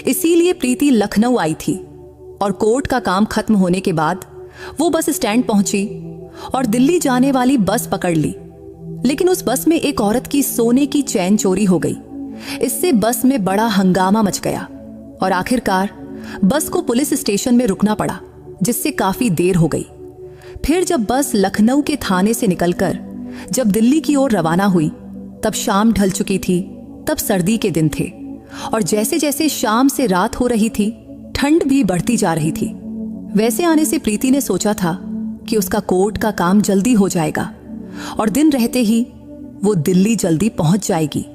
इसीलिए प्रीति लखनऊ आई थी और कोर्ट का काम खत्म होने के बाद वो बस स्टैंड पहुंची और दिल्ली जाने वाली बस पकड़ ली। लेकिन उस बस में एक औरत की सोने की चैन चोरी हो गई। इससे बस में बड़ा हंगामा मच गया और आखिरकार बस को पुलिस स्टेशन में रुकना पड़ा, जिससे काफी देर हो गई। फिर जब बस लखनऊ के थाने से निकलकर जब दिल्ली की ओर रवाना हुई, तब शाम ढल चुकी थी। तब सर्दी के दिन थे और जैसे जैसे शाम से रात हो रही थी, ठंड भी बढ़ती जा रही थी। वैसे आने से प्रीति ने सोचा था कि उसका कोर्ट का काम जल्दी हो जाएगा और दिन रहते ही वो दिल्ली जल्दी पहुंच जाएगी।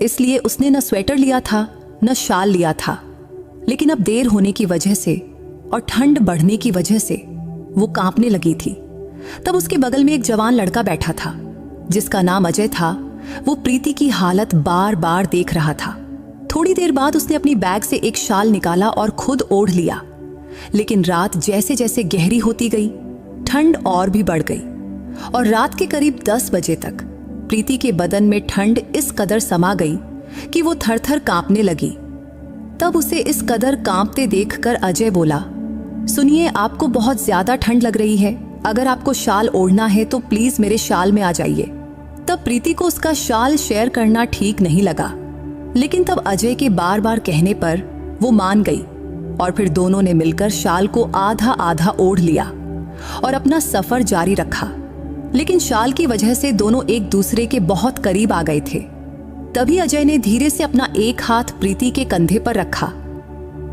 इसलिए उसने न स्वेटर लिया था न शाल लिया था। लेकिन अब देर होने की वजह से और ठंड बढ़ने की वजह से वो कांपने लगी थी। तब उसके बगल में एक जवान लड़का बैठा था जिसका नाम अजय था। वो प्रीति की हालत बार बार देख रहा था। थोड़ी देर बाद उसने अपनी बैग से एक शाल निकाला और खुद ओढ़ लिया। लेकिन रात जैसे जैसे गहरी होती गई, ठंड और भी बढ़ गई और रात के करीब 10 बजे तक प्रीति के बदन में ठंड इस कदर समा गई कि वो थर थर कांपने लगी। तब उसे इस कदर कांपते देखकर अजय बोला, सुनिए, आपको बहुत ज्यादा ठंड लग रही है। अगर आपको शाल ओढ़ना है तो प्लीज मेरे शाल में आ जाइए। तब प्रीति को उसका शाल शेयर करना ठीक नहीं लगा, लेकिन तब अजय के बार बार कहने पर वो मान गई और फिर दोनों ने मिलकर शाल को आधा आधा ओढ़ लिया और अपना सफर जारी रखा। लेकिन शाल की वजह से दोनों एक दूसरे के बहुत करीब आ गए थे। तभी अजय ने धीरे से अपना एक हाथ प्रीति के कंधे पर रखा।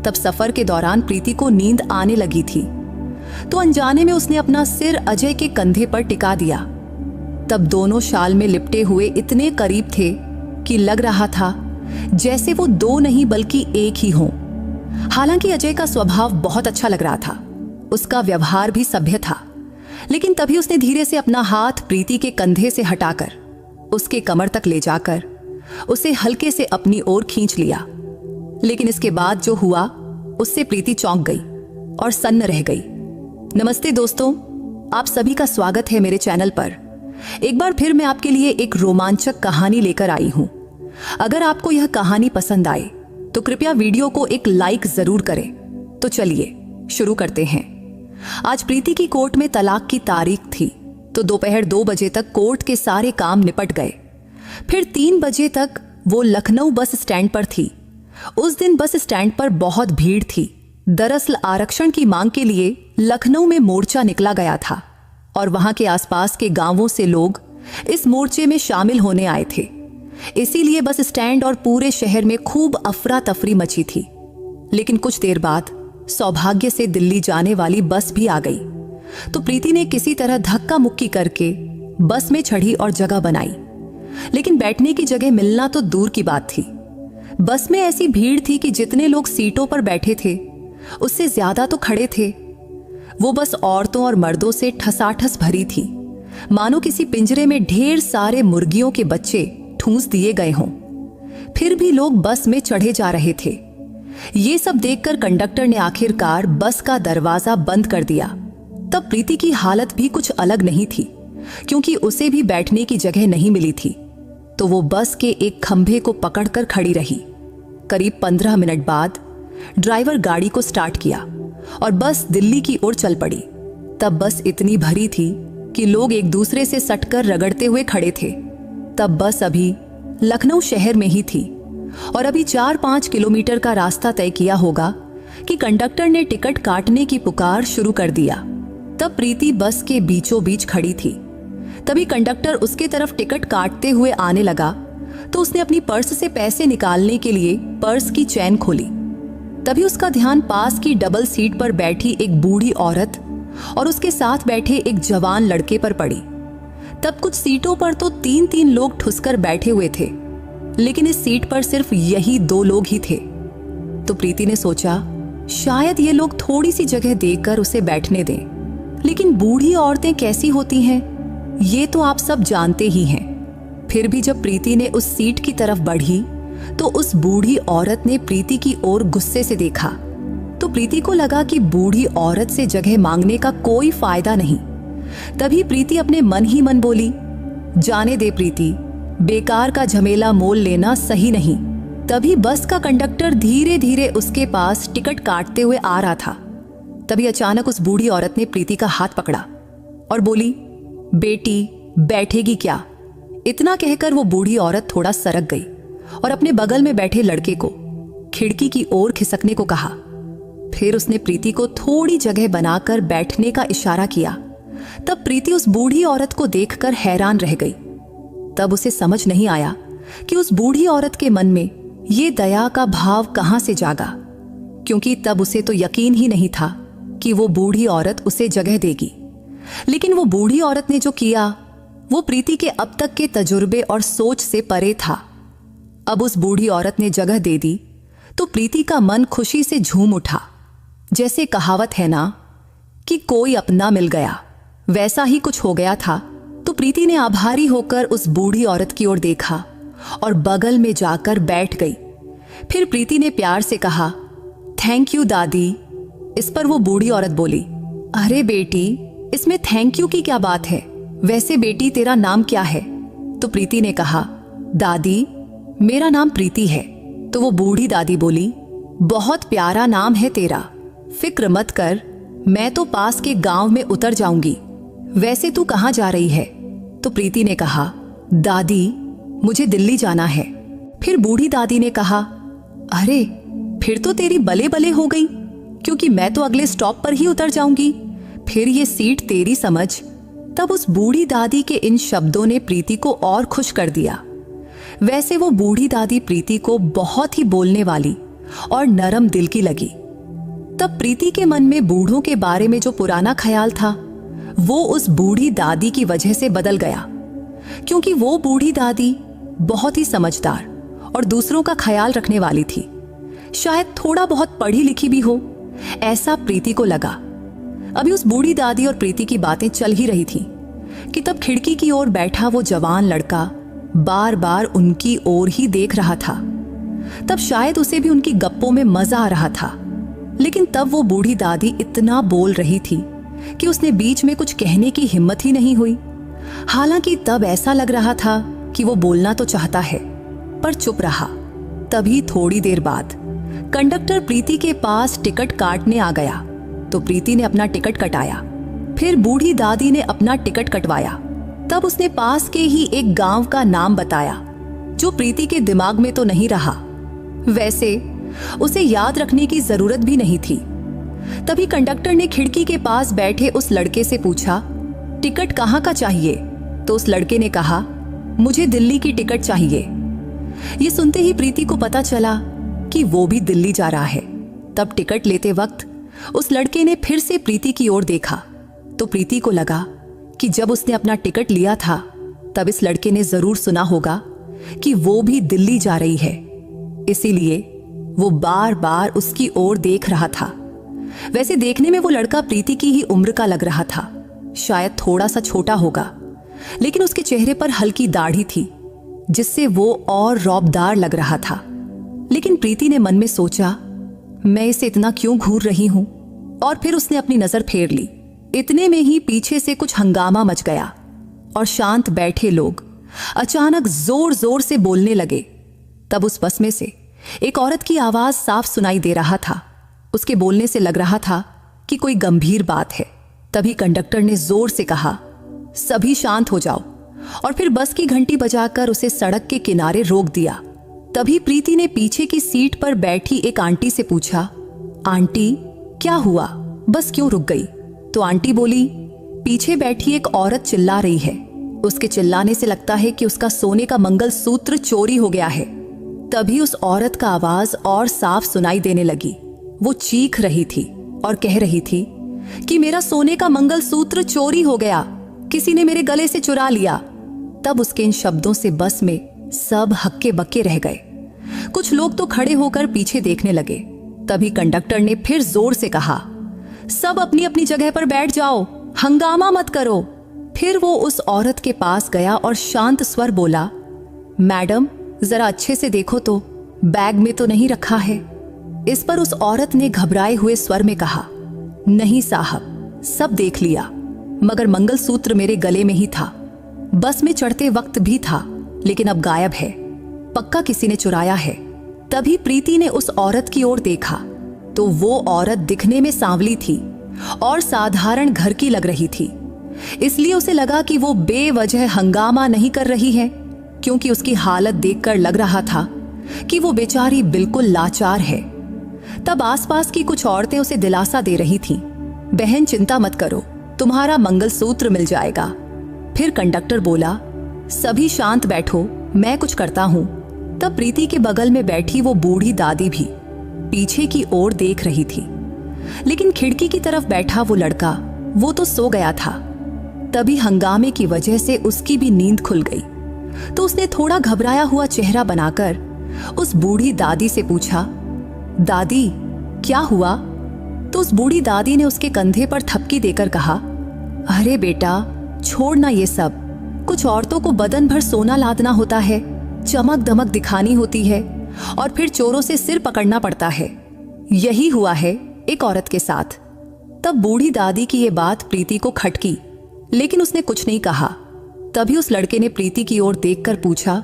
तब सफर के दौरान प्रीति को नींद आने लगी थी, तो अनजाने में उसने अपना सिर अजय के कंधे पर टिका दिया। तब दोनों शाल में लिपटे हुए इतने करीब थे कि लग रहा था जैसे वो दो नहीं बल्कि एक ही हों। हालांकि अजय का स्वभाव बहुत अच्छा लग रहा था, उसका व्यवहार भी सभ्य था। लेकिन तभी उसने धीरे से अपना हाथ प्रीति के कंधे से हटाकर उसके कमर तक ले जाकर उसे हल्के से अपनी ओर खींच लिया। लेकिन इसके बाद जो हुआ उससे प्रीति चौंक गई और सन्न रह गई। नमस्ते दोस्तों, आप सभी का स्वागत है मेरे चैनल पर। एक बार फिर मैं आपके लिए एक रोमांचक कहानी लेकर आई हूं। अगर आपको यह कहानी पसंद आए तो कृपया वीडियो को एक लाइक जरूर करें। तो चलिए शुरू करते हैं। आज प्रीति की कोर्ट में तलाक की तारीख थी, तो दोपहर 2 बजे तक कोर्ट के सारे काम निपट गए। फिर 3 बजे तक वो लखनऊ बस स्टैंड पर थी। उस दिन बस स्टैंड पर बहुत भीड़ थी। दरअसल आरक्षण की मांग के लिए लखनऊ में मोर्चा निकला गया था और वहां के आसपास के गांवों से लोग इस मोर्चे में शामिल होने आए थे। इसीलिए बस स्टैंड और पूरे शहर में खूब अफरा तफरी मची थी। लेकिन कुछ देर बाद सौभाग्य से दिल्ली जाने वाली बस भी आ गई, तो प्रीति ने किसी तरह धक्का मुक्की करके बस में चढ़ी और जगह बनाई। लेकिन बैठने की जगह मिलना तो दूर की बात थी। बस में ऐसी भीड़ थी कि जितने लोग सीटों पर बैठे थे उससे ज्यादा तो खड़े थे। वो बस औरतों और मर्दों से ठसाठस भरी थी, मानो किसी पिंजरे में ढेर सारे मुर्गियों के बच्चे ठूंस दिए गए हों। फिर भी लोग बस में चढ़े जा रहे थे। ये सब देखकर कंडक्टर ने आखिरकार बस का दरवाजा बंद कर दिया। तब प्रीति की हालत भी कुछ अलग नहीं थी, क्योंकि उसे भी बैठने की जगह नहीं मिली थी। तो वो बस के एक खंभे को पकड़कर खड़ी रही। करीब 15 मिनट बाद ड्राइवर गाड़ी को स्टार्ट किया और बस दिल्ली की ओर चल पड़ी। तब बस इतनी भरी थी कि लोग एक दूसरे से सटकर रगड़ते हुए खड़े थे। तब बस अभी लखनऊ शहर में ही थी और अभी 4-5 किलोमीटर का रास्ता तय किया होगा कि कंडक्टर ने टिकट काटने की पुकार शुरू कर दिया। तब प्रीति बस के बीचों बीच खड़ी थी। तभी कंडक्टर उसके तरफ टिकट काटते हुए आने लगा, तो उसने अपनी पर्स से पैसे निकालने के लिए पर्स की चैन खोली। तभी उसका ध्यान पास की डबल सीट पर बैठी एक बूढ़ी औरत और उसके साथ बैठे एक जवान लड़के पर पड़ी। तब कुछ सीटों पर तो 3-3 लोग ठुसकर बैठे हुए थे, लेकिन इस सीट पर सिर्फ यही 2 लोग ही थे। तो प्रीति ने सोचा शायद ये लोग थोड़ी सी जगह देकर उसे बैठने दें। लेकिन बूढ़ी औरतें कैसी होती हैं ये तो आप सब जानते ही हैं। फिर भी जब प्रीति ने उस सीट की तरफ बढ़ी तो उस बूढ़ी औरत ने प्रीति की ओर गुस्से से देखा। तो प्रीति को लगा कि बूढ़ी औरत से जगह मांगने का कोई फायदा नहीं। तभी प्रीति अपने मन ही मन बोली, जाने दे प्रीति, बेकार का झमेला मोल लेना सही नहीं। तभी बस का कंडक्टर धीरे धीरे उसके पास टिकट काटते हुए आ रहा था। तभी अचानक उस बूढ़ी औरत ने प्रीति का हाथ पकड़ा और बोली, बेटी बैठेगी क्या? इतना कहकर वो बूढ़ी औरत थोड़ा सरक गई और अपने बगल में बैठे लड़के को खिड़की की ओर खिसकने को कहा। फिर उसने प्रीति को थोड़ी जगह बनाकर बैठने का इशारा किया। तब प्रीति उस बूढ़ी औरत को देखकर हैरान रह गई। तब उसे समझ नहीं आया कि उस बूढ़ी औरत के मन में ये दया का भाव कहां से जागा, क्योंकि तब उसे तो यकीन ही नहीं था कि वो बूढ़ी औरत उसे जगह देगी। लेकिन वो बूढ़ी औरत ने जो किया वो प्रीति के अब तक के तजुर्बे और सोच से परे था। अब उस बूढ़ी औरत ने जगह दे दी तो प्रीति का मन खुशी से झूम उठा। जैसे कहावत है ना कि कोई अपना मिल गया, वैसा ही कुछ हो गया था। तो प्रीति ने आभारी होकर उस बूढ़ी औरत की ओर देखा और बगल में जाकर बैठ गई। फिर प्रीति ने प्यार से कहा, थैंक यू दादी। इस पर वो बूढ़ी औरत बोली, अरे बेटी, इसमें थैंक यू की क्या बात है? वैसे बेटी तेरा नाम क्या है? तो प्रीति ने कहा, दादी मेरा नाम प्रीति है। तो वो बूढ़ी दादी बोली, बहुत प्यारा नाम है तेरा, फिक्र मत कर, मैं तो पास के गांव में उतर जाऊंगी। वैसे तू कहाँ जा रही है? तो प्रीति ने कहा, दादी मुझे दिल्ली जाना है। फिर बूढ़ी दादी ने कहा, अरे फिर तो तेरी बले बले हो गई, क्योंकि मैं तो अगले स्टॉप पर ही उतर जाऊंगी, फिर ये सीट तेरी समझ। तब उस बूढ़ी दादी के इन शब्दों ने प्रीति को और खुश कर दिया। वैसे वो बूढ़ी दादी प्रीति को बहुत ही बोलने वाली और नरम दिल की लगी। तब प्रीति के मन में बूढ़ों के बारे में जो पुराना ख्याल था वो उस बूढ़ी दादी की वजह से बदल गया, क्योंकि वो बूढ़ी दादी बहुत ही समझदार और दूसरों का ख्याल रखने वाली थी। शायद थोड़ा बहुत पढ़ी लिखी भी हो, ऐसा प्रीति को लगा। अभी उस बूढ़ी दादी और प्रीति की बातें चल ही रही थी कि तब खिड़की की ओर बैठा वो जवान लड़का बार बार उनकी ओर ही देख रहा था। तब शायद उसे भी उनकी गप्पों में मजा आ रहा था। लेकिन तब वो बूढ़ी दादी इतना बोल रही थी कि उसने बीच में कुछ कहने की हिम्मत ही नहीं हुई। हालांकि तब ऐसा लग रहा था कि वो बोलना तो चाहता है पर चुप रहा। तभी थोड़ी देर बाद कंडक्टर प्रीति के पास टिकट काटने आ गया। तो प्रीति ने अपना टिकट कटाया। फिर बूढ़ी दादी ने अपना टिकट कटवाया। तब उसने पास के ही एक गांव का नाम बताया जो प्रीति के दिमाग में तो नहीं रहा। वैसे उसे याद रखने की जरूरत भी नहीं थी। तभी कंडक्टर ने खिड़की के पास बैठे उस लड़के से पूछा, टिकट कहाँ का चाहिए? तो उस लड़के ने कहा, मुझे दिल्ली की टिकट चाहिए। ये सुनते ही प्रीति को पता चला कि वो भी दिल्ली जा रहा है। तब टिकट लेते वक्त उस लड़के ने फिर से प्रीति की ओर देखा। तो प्रीति को लगा कि जब उसने अपना टिकट लिया था तब इस लड़के ने जरूर सुना होगा कि वो भी दिल्ली जा रही है, इसीलिए वो बार बार उसकी ओर देख रहा था। वैसे देखने में वो लड़का प्रीति की ही उम्र का लग रहा था, शायद थोड़ा सा छोटा होगा, लेकिन उसके चेहरे पर हल्की दाढ़ी थी जिससे वो और रौबदार लग रहा था। लेकिन प्रीति ने मन में सोचा, मैं इसे इतना क्यों घूर रही हूं? और फिर उसने अपनी नजर फेर ली। इतने में ही पीछे से कुछ हंगामा मच गया और शांत बैठे लोग अचानक जोर जोर से बोलने लगे। तब उस बस में से एक औरत की आवाज साफ सुनाई दे रहा था। उसके बोलने से लग रहा था कि कोई गंभीर बात है। तभी कंडक्टर ने जोर से कहा, सभी शांत हो जाओ, और फिर बस की घंटी बजाकर उसे सड़क के किनारे रोक दिया। तभी प्रीति ने पीछे की सीट पर बैठी एक आंटी से पूछा, आंटी क्या हुआ, बस क्यों रुक गई? तो आंटी बोली, पीछे बैठी एक औरत चिल्ला रही है, उसके चिल्लाने से लगता है कि उसका सोने का मंगलसूत्र चोरी हो गया है। तभी उस औरत का आवाज और साफ सुनाई देने लगी। वो चीख रही थी और कह रही थी कि मेरा सोने का मंगलसूत्र चोरी हो गया, किसी ने मेरे गले से चुरा लिया। तब उसके इन शब्दों से बस में सब हक्के बक्के रह गए। कुछ लोग तो खड़े होकर पीछे देखने लगे। तभी कंडक्टर ने फिर जोर से कहा, सब अपनी अपनी जगह पर बैठ जाओ, हंगामा मत करो। फिर वो उस औरत के पास गया और शांत स्वर बोला, मैडम जरा अच्छे से देखो तो, बैग में तो नहीं रखा है? इस पर उस औरत ने घबराए हुए स्वर में कहा, नहीं साहब, सब देख लिया, मगर मंगलसूत्र मेरे गले में ही था। बस में चढ़ते वक्त भी था, लेकिन अब गायब है, पक्का किसी ने चुराया है। तभी प्रीति ने उस औरत की ओर देखा तो वो औरत दिखने में सांवली थी और साधारण घर की लग रही थी। इसलिए उसे लगा कि वो बेवजह हंगामा नहीं कर रही है, क्योंकि उसकी हालत देखकर लग रहा था कि वो बेचारी बिल्कुल लाचार है। तब आसपास की कुछ औरतें उसे दिलासा दे रही थीं, बहन चिंता मत करो, तुम्हारा मंगलसूत्र मिल जाएगा। फिर कंडक्टर बोला, सभी शांत बैठो, मैं कुछ करता हूं। तब प्रीति के बगल में बैठी वो बूढ़ी दादी भी पीछे की ओर देख रही थी, लेकिन खिड़की की तरफ बैठा वो लड़का, वो तो सो गया था। तभी हंगामे की वजह से उसकी भी नींद खुल गई, तो उसने थोड़ा घबराया हुआ चेहरा बनाकर उस बूढ़ी दादी से पूछा, दादी क्या हुआ? तो उस बूढ़ी दादी ने उसके कंधे पर थपकी देकर कहा, अरे बेटा छोड़ना ये सब, कुछ औरतों को बदन भर सोना लादना होता है, चमक दमक दिखानी होती है और फिर चोरों से सिर पकड़ना पड़ता है। यही हुआ है एक औरत के साथ। तब बूढ़ी दादी की ये बात प्रीति को खटकी, लेकिन उसने कुछ नहीं कहा। तभी उस लड़के ने प्रीति की ओर देखकर पूछा,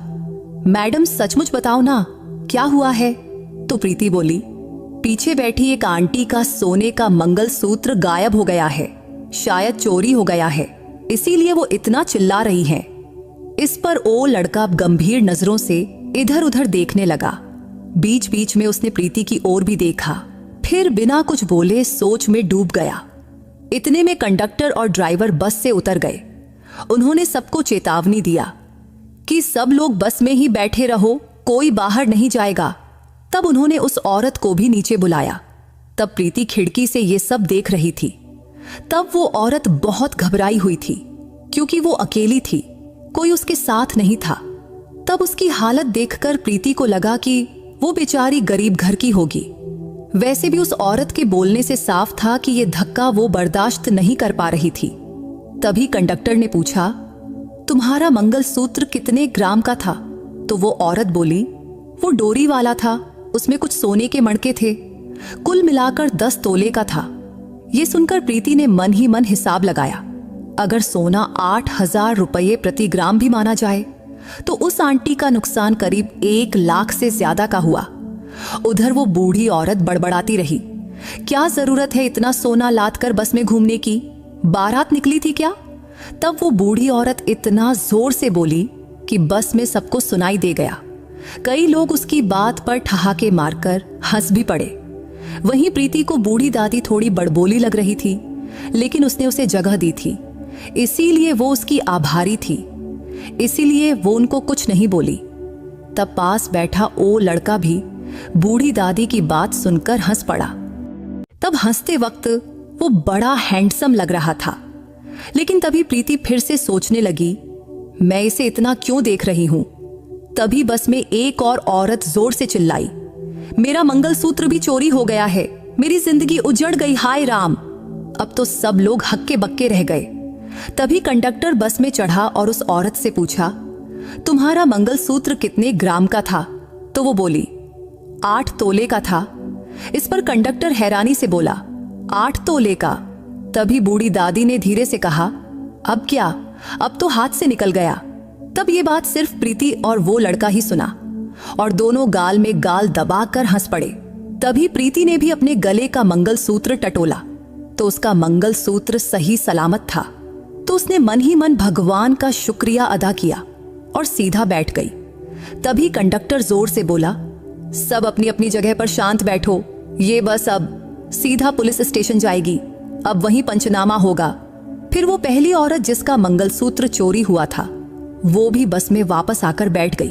मैडम सचमुच बताओ ना, क्या हुआ है? तो प्रीति बोली, पीछे बैठी एक आंटी का सोने का मंगलसूत्र गायब हो गया है, शायद चोरी हो गया है, इसीलिए वो इतना चिल्ला रही हैं। इस पर वो लड़का गंभीर नजरों से इधर उधर देखने लगा। बीच बीच में उसने प्रीति की ओर भी देखा, फिर बिना कुछ बोले सोच में डूब गया। इतने में कंडक्टर और ड्राइवर बस से उतर गए। उन्होंने सबको चेतावनी दिया कि सब लोग बस में ही बैठे रहो, कोई बाहर नहीं जाएगा। तब उन्होंने उस औरत को भी नीचे बुलाया। तब प्रीति खिड़की से ये सब देख रही थी। तब वो औरत बहुत घबराई हुई थी, क्योंकि वो अकेली थी, कोई उसके साथ नहीं था। तब उसकी हालत देखकर प्रीति को लगा कि वो बेचारी गरीब घर की होगी। वैसे भी उस औरत के बोलने से साफ था कि ये धक्का वो बर्दाश्त नहीं कर पा रही थी। तभी कंडक्टर ने पूछा, तुम्हारा मंगलसूत्र कितने ग्राम का था? तो वो औरत बोली, वो डोरी वाला था, उसमें कुछ सोने के मणके थे, कुल मिलाकर 10 तोले का था। ये सुनकर प्रीति ने मन ही मन हिसाब लगाया। अगर सोना 8,000 रुपये प्रति ग्राम भी माना जाए तो उस आंटी का नुकसान करीब 1 लाख से ज्यादा का हुआ। उधर वो बूढ़ी औरत बड़बड़ाती रही, क्या जरूरत है इतना सोना लाद कर बस में घूमने की, बारात निकली थी क्या? तब वो बूढ़ी औरत इतना जोर से बोली कि बस में सबको सुनाई दे गया। कई लोग उसकी बात पर ठहाके मारकर हंस भी पड़े। वहीं प्रीति को बूढ़ी दादी थोड़ी बड़बोली लग रही थी, लेकिन उसने उसे जगह दी थी, इसीलिए वो उसकी आभारी थी, इसीलिए वो उनको कुछ नहीं बोली। तब पास बैठा वो लड़का भी बूढ़ी दादी की बात सुनकर हंस पड़ा। तब हंसते वक्त वो बड़ा हैंडसम लग रहा था, लेकिन तभी प्रीति फिर से सोचने लगी, मैं इसे इतना क्यों देख रही हूं? तभी बस में एक और औरत जोर से चिल्लाई, मेरा मंगलसूत्र भी चोरी हो गया है, मेरी जिंदगी उजड़ गई, हाय राम। अब तो सब लोग हक्के बक्के रह गए। तभी कंडक्टर बस में चढ़ा और उस औरत से पूछा, तुम्हारा मंगलसूत्र कितने ग्राम का था? तो वो बोली, 8 तोले का था। इस पर कंडक्टर हैरानी से बोला, 8 तोले का? तभी बूढ़ी दादी ने धीरे से कहा, अब क्या, अब तो हाथ से निकल गया। तब ये बात सिर्फ प्रीति और वो लड़का ही सुना और दोनों गाल में गाल दबाकर हंस पड़े। तभी प्रीति ने भी अपने गले का मंगलसूत्र टटोला तो उसका मंगलसूत्र सही सलामत था। तो उसने मन ही मन भगवान का शुक्रिया अदा किया और सीधा बैठ गई। तभी कंडक्टर जोर से बोला, सब अपनी अपनी जगह पर शांत बैठो, ये बस अब सीधा पुलिस स्टेशन जाएगी, अब वहीं पंचनामा होगा। फिर वो पहली औरत जिसका मंगलसूत्र चोरी हुआ था वो भी बस में वापस आकर बैठ गई।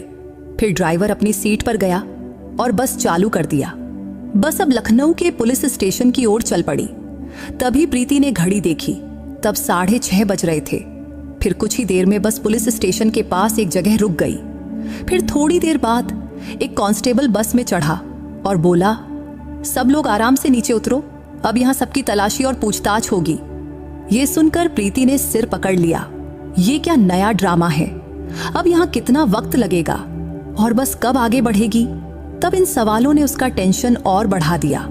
फिर ड्राइवर अपनी सीट पर गया और बस चालू कर दिया। बस अब लखनऊ के पुलिस स्टेशन की ओर चल पड़ी। तभी प्रीति ने घड़ी देखी, तब 6:30 बज रहे थे। फिर कुछ ही देर में बस पुलिस स्टेशन के पास एक जगह रुक गई। फिर थोड़ी देर बाद एक कांस्टेबल बस में चढ़ा और बोला, सब लोग आराम से नीचे उतरो, अब यहाँ सबकी तलाशी और पूछताछ होगी। ये सुनकर प्रीति ने सिर पकड़ लिया, ये क्या नया ड्रामा है, अब यहाँ कितना वक्त लगेगा और बस कब आगे बढ़ेगी। तब इन सवालों ने उसका टेंशन और बढ़ा दिया।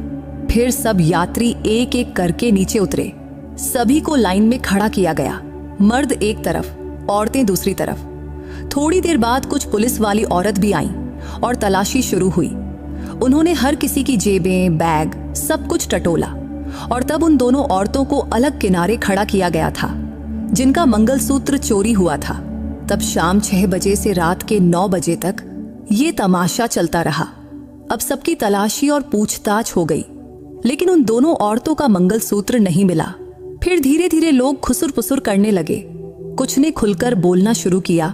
फिर सब यात्री एक एक करके नीचे उतरे। सभी को लाइन में खड़ा किया गया, मर्द एक तरफ, औरतें दूसरी तरफ। थोड़ी देर बाद कुछ पुलिस वाली औरत भी आईं और तलाशी शुरू हुई। उन्होंने हर किसी की जेबें, बैग, सब कुछ टटोला और तब उन दोनों औरतों को अलग किनारे खड़ा किया गया था जिनका मंगलसूत्र चोरी हुआ था। तब शाम 6 बजे से रात के 9 बजे तक ये तमाशा चलता रहा। अब सबकी तलाशी और पूछताछ हो गई, लेकिन उन दोनों औरतों का मंगलसूत्र नहीं मिला। फिर धीरे धीरे लोग खुसुर पुसुर करने लगे। कुछ ने खुलकर बोलना शुरू किया,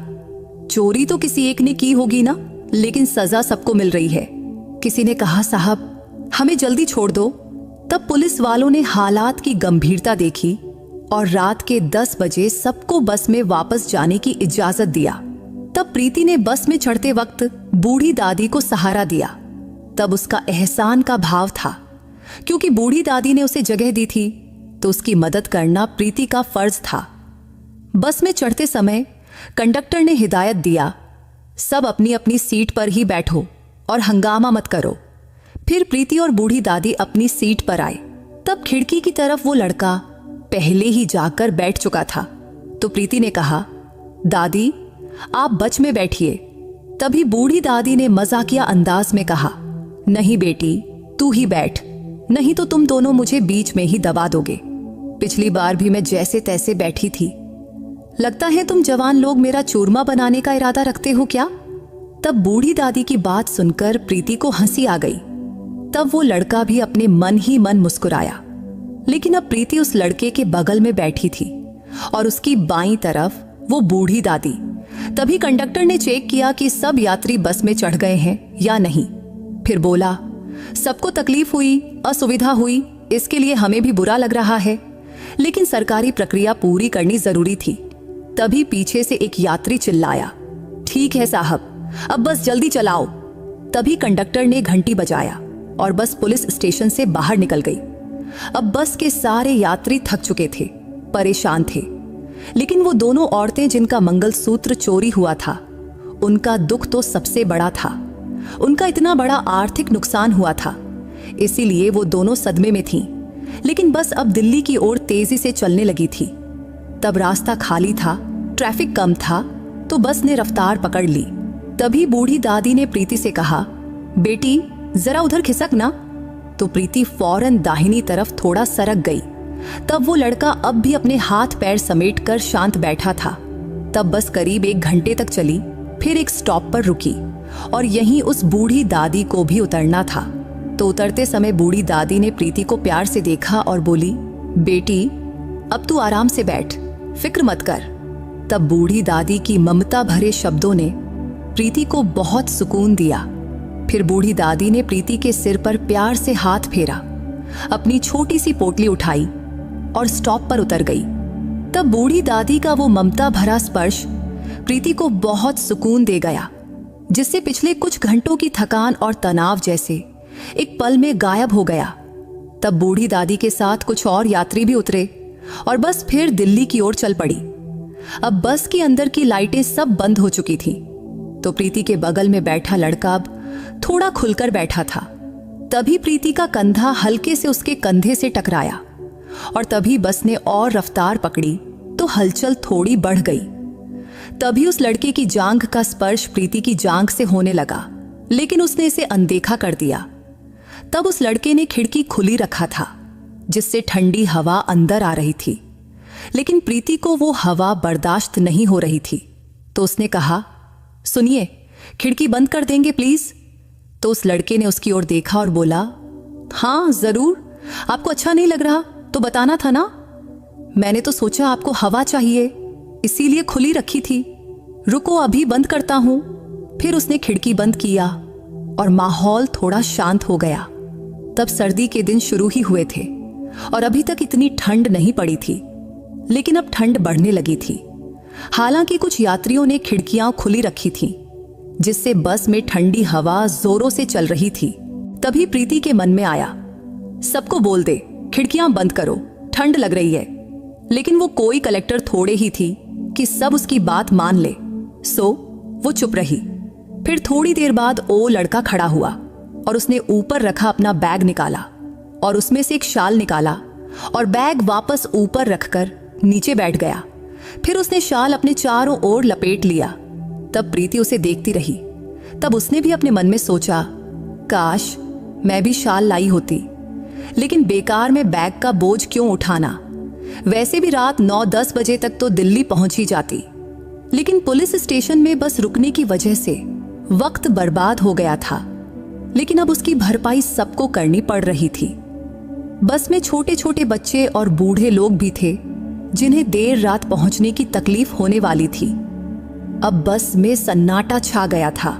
चोरी तो किसी एक ने की होगी ना, लेकिन सजा सबको मिल रही है। किसी ने कहा, साहब हमें जल्दी छोड़ दो। तब पुलिस वालों ने हालात की गंभीरता देखी और रात के 10 बजे सबको बस में वापस जाने की इजाजत दिया। तब प्रीति ने बस में चढ़ते वक्त बूढ़ी दादी को सहारा दिया। तब उसका एहसान का भाव था, क्योंकि बूढ़ी दादी ने उसे जगह दी थी तो उसकी मदद करना प्रीति का फर्ज था। बस में चढ़ते समय कंडक्टर ने हिदायत दिया, सब अपनी अपनी सीट पर ही बैठो और हंगामा मत करो। फिर प्रीति और बूढ़ी दादी अपनी सीट पर आए। तब खिड़की की तरफ वो लड़का पहले ही जाकर बैठ चुका था, तो प्रीति ने कहा, दादी आप बच में बैठिए। तभी बूढ़ी दादी ने मजाकिया अंदाज में कहा, नहीं बेटी तू ही बैठ, नहीं तो तुम दोनों मुझे बीच में ही दबा दोगे। पिछली बार भी मैं जैसे तैसे बैठी थी, लगता है तुम जवान लोग मेरा चूरमा बनाने का इरादा रखते हो क्या? तब बूढ़ी दादी की बात सुनकर प्रीति को हंसी आ गई। तब वो लड़का भी अपने मन ही मन मुस्कुराया। लेकिन अब प्रीति उस लड़के के बगल में बैठी थी और उसकी बाईं तरफ वो बूढ़ी दादी। तभी कंडक्टर ने चेक किया कि सब यात्री बस में चढ़ गए हैं या नहीं। फिर बोला, सबको तकलीफ हुई, असुविधा हुई, इसके लिए हमें भी बुरा लग रहा है, लेकिन सरकारी प्रक्रिया पूरी करनी जरूरी थी। तभी पीछे से एक यात्री चिल्लाया, ठीक है साहब, अब बस जल्दी चलाओ। तभी कंडक्टर ने घंटी बजाया और बस पुलिस स्टेशन से बाहर निकल गई। अब बस के सारे यात्री थक चुके थे, परेशान थे, लेकिन वो दोनों औरतें जिनका मंगलसूत्र चोरी हुआ था, उनका दुख तो सबसे बड़ा था। उनका इतना बड़ा आर्थिक नुकसान हुआ था, इसीलिए वो दोनों सदमे में थीं। लेकिन बस अब दिल्ली की ओर तेजी से चलने लगी थी। तब रास्ता खाली था, ट्रैफिक कम था, तो बस ने रफ्तार पकड़ ली। तभी बूढ़ी दादी ने प्रीति से कहा, बेटी जरा उधर खिसक ना। तो प्रीति फौरन दाहिनी तरफ थोड़ा सरक गई। तब वो लड़का अब भी अपने हाथ पैर समेटकर शांत बैठा था। तब बस करीब 1 घंटे तक चली, फिर एक स्टॉप पर रुकी और यहीं उस बूढ़ी दादी को भी उतरना था। तो उतरते समय बूढ़ी दादी ने प्रीति को प्यार से देखा और बोली, बेटी अब तू आराम से बैठ, फिक्र मत कर। तब बूढ़ी दादी की ममता भरे शब्दों ने प्रीति को बहुत सुकून दिया। फिर बूढ़ी दादी ने प्रीति के सिर पर प्यार से हाथ फेरा, अपनी छोटी सी पोटली उठाई और स्टॉप पर उतर गई। तब बूढ़ी दादी का वो ममता भरा स्पर्श प्रीति को बहुत सुकून दे गया, जिससे पिछले कुछ घंटों की थकान और तनाव जैसे एक पल में गायब हो गया। तब बूढ़ी दादी के साथ कुछ और यात्री भी उतरे और बस फिर दिल्ली की ओर चल पड़ी। अब बस के अंदर की लाइटें सब बंद हो चुकी थीं, तो प्रीति के बगल में बैठा लड़का अब थोड़ा खुलकर बैठा था। तभी प्रीति का कंधा हल्के से उसके कंधे से टकराया और तभी बस ने और रफ्तार पकड़ी तो हलचल थोड़ी बढ़ गई। तभी उस लड़के की जांघ का स्पर्श प्रीति की जांघ से होने लगा, लेकिन उसने इसे अनदेखा कर दिया। तब उस लड़के ने खिड़की खुली रखा था, जिससे ठंडी हवा अंदर आ रही थी, लेकिन प्रीति को वो हवा बर्दाश्त नहीं हो रही थी। तो उसने कहा, सुनिए, खिड़की बंद कर देंगे प्लीज। तो उस लड़के ने उसकी ओर देखा और बोला, हाँ जरूर, आपको अच्छा नहीं लग रहा तो बताना था ना। मैंने तो सोचा आपको हवा चाहिए, इसीलिए खुली रखी थी। रुको अभी बंद करता हूं। फिर उसने खिड़की बंद किया और माहौल थोड़ा शांत हो गया। तब सर्दी के दिन शुरू ही हुए थे और अभी तक इतनी ठंड नहीं पड़ी थी, लेकिन अब ठंड बढ़ने लगी थी। हालांकि कुछ यात्रियों ने खिड़कियां खुली रखी थीं, जिससे बस में ठंडी हवा जोरों से चल रही थी। तभी प्रीति के मन में आया, सबको बोल दे खिड़कियां बंद करो, ठंड लग रही है। लेकिन वो कोई कलेक्टर थोड़े ही थी कि सब उसकी बात मान ले, सो वो चुप रही। फिर थोड़ी देर बाद वो लड़का खड़ा हुआ और उसने ऊपर रखा अपना बैग निकाला और उसमें से एक शाल निकाला और बैग वापस ऊपर रखकर नीचे बैठ गया। फिर उसने शाल अपने चारों ओर लपेट लिया। तब प्रीति उसे देखती रही। तब उसने भी अपने मन में सोचा, काश मैं भी शाल लाई होती, लेकिन बेकार में बैग का बोझ क्यों उठाना। वैसे भी रात 9-10 बजे तक तो दिल्ली पहुंच ही जाती, लेकिन पुलिस स्टेशन में बस रुकने की वजह से वक्त बर्बाद हो गया था। लेकिन अब उसकी भरपाई सबको करनी पड़ रही थी। बस में छोटे छोटे बच्चे और बूढ़े लोग भी थे जिन्हें देर रात पहुंचने की तकलीफ होने वाली थी। अब बस में सन्नाटा छा गया था,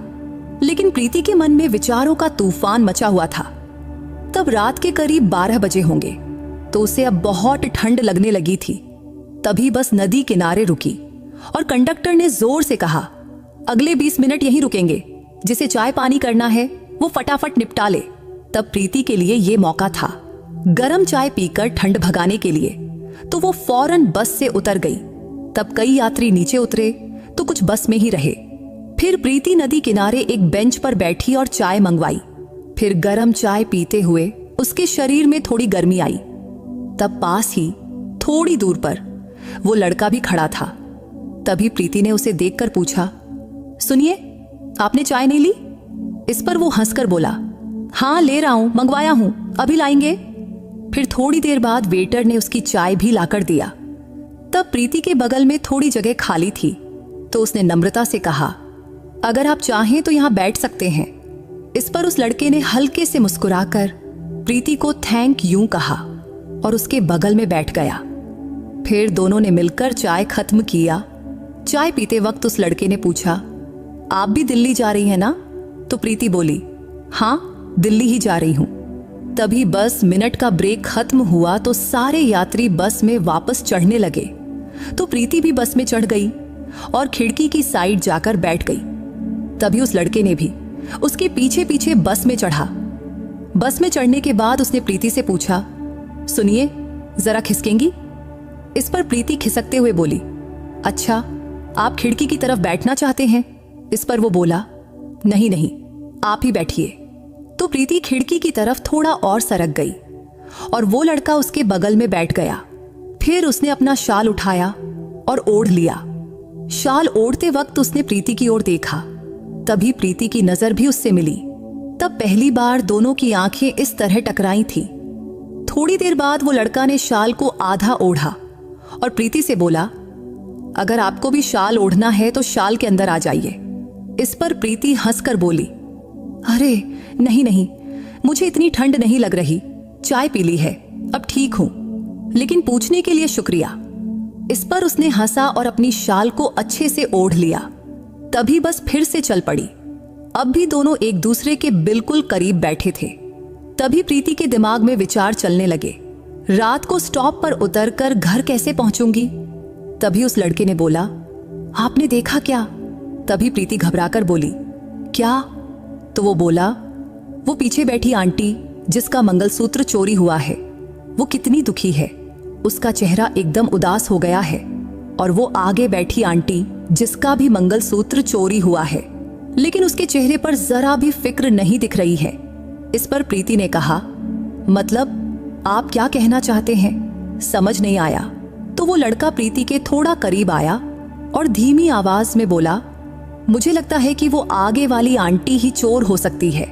लेकिन प्रीति के मन में विचारों का तूफान मचा हुआ था। तब रात के करीब 12 बजे होंगे, तो उसे अब बहुत ठंड लगने लगी थी। तभी बस नदी किनारे रुकी और कंडक्टर ने जोर से कहा, अगले 20 मिनट यहीं रुकेंगे, जिसे चाय पानी करना है वो फटाफट निपटा ले। तब प्रीति के लिए ये मौका था गरम चाय पीकर ठंड भगाने के लिए, तो वो फौरन बस से उतर गई। तब कई यात्री नीचे उतरे तो कुछ बस में ही रहे। फिर प्रीति नदी किनारे एक बेंच पर बैठी और चाय मंगवाई। फिर गरम चाय पीते हुए उसके शरीर में थोड़ी गर्मी आई। तब पास ही थोड़ी दूर पर वो लड़का भी खड़ा था। तभी प्रीति ने उसे देखकर पूछा, सुनिए, आपने चाय नहीं ली? इस पर वो हंसकर बोला, हाँ ले रहा हूं, मंगवाया हूं, अभी लाएंगे। फिर थोड़ी देर बाद वेटर ने उसकी चाय भी लाकर दिया। तब प्रीति के बगल में थोड़ी जगह खाली थी, तो उसने नम्रता से कहा, अगर आप चाहें तो यहां बैठ सकते हैं। इस पर उस लड़के ने हल्के से मुस्कुराकर प्रीति को थैंक यू कहा और उसके बगल में बैठ गया। फिर दोनों ने मिलकर चाय खत्म किया। चाय पीते वक्त उस लड़के ने पूछा, आप भी दिल्ली जा रही हैं ना? तो प्रीति बोली, हाँ दिल्ली ही जा रही हूं। तभी बस मिनट का ब्रेक खत्म हुआ तो सारे यात्री बस में वापस चढ़ने लगे। तो प्रीति भी बस में चढ़ गई और खिड़की की साइड जाकर बैठ गई। तभी उस लड़के ने भी उसके पीछे पीछे बस में चढ़ा। बस में चढ़ने के बाद उसने प्रीति से पूछा, सुनिए, जरा खिसकेंगी? इस पर प्रीति खिसकते हुए बोली, अच्छा आप खिड़की की तरफ बैठना चाहते हैं? इस पर वो बोला, नहीं नहीं, आप ही बैठिए। तो प्रीति खिड़की की तरफ थोड़ा और सरक गई और वो लड़का उसके बगल में बैठ गया। फिर उसने अपना शाल उठाया और ओढ़ लिया। शाल ओढ़ते वक्त उसने प्रीति की ओर देखा। तभी प्रीति की नजर भी उससे मिली। तब पहली बार दोनों की आंखें इस तरह टकराई थी। थोड़ी देर बाद वो लड़का ने शाल को आधा ओढ़ा और प्रीति से बोला, अगर आपको भी शाल ओढ़ना है तो शाल के अंदर आ जाइए। इस पर प्रीति हंसकर बोली, अरे नहीं नहीं, मुझे इतनी ठंड नहीं लग रही, चाय पी ली है, अब ठीक हूं, लेकिन पूछने के लिए शुक्रिया। इस पर उसने हंसा और अपनी शाल को अच्छे से ओढ़ लिया। तभी बस फिर से चल पड़ी। अब भी दोनों एक दूसरे के बिल्कुल करीब बैठे थे। तभी प्रीति के दिमाग में विचार चलने लगे, रात को स्टॉप पर उतरकर घर कैसे पहुंचूंगी? तभी उस लड़के ने बोला, आपने देखा क्या? तभी प्रीति घबराकर बोली, क्या? तो वो बोला, वो पीछे बैठी आंटी जिसका मंगलसूत्र चोरी हुआ है, वो कितनी दुखी है, उसका चेहरा एकदम उदास हो गया है। और वो आगे बैठी आंटी जिसका भी मंगलसूत्र चोरी हुआ है, लेकिन उसके चेहरे पर जरा भी फिक्र नहीं दिख रही है। इस पर प्रीति ने कहा, मतलब आप क्या कहना चाहते हैं? समझ नहीं आया। तो वो लड़का प्रीति के थोड़ा करीब आया और धीमी आवाज में बोला, मुझे लगता है कि वो आगे वाली आंटी ही चोर हो सकती है।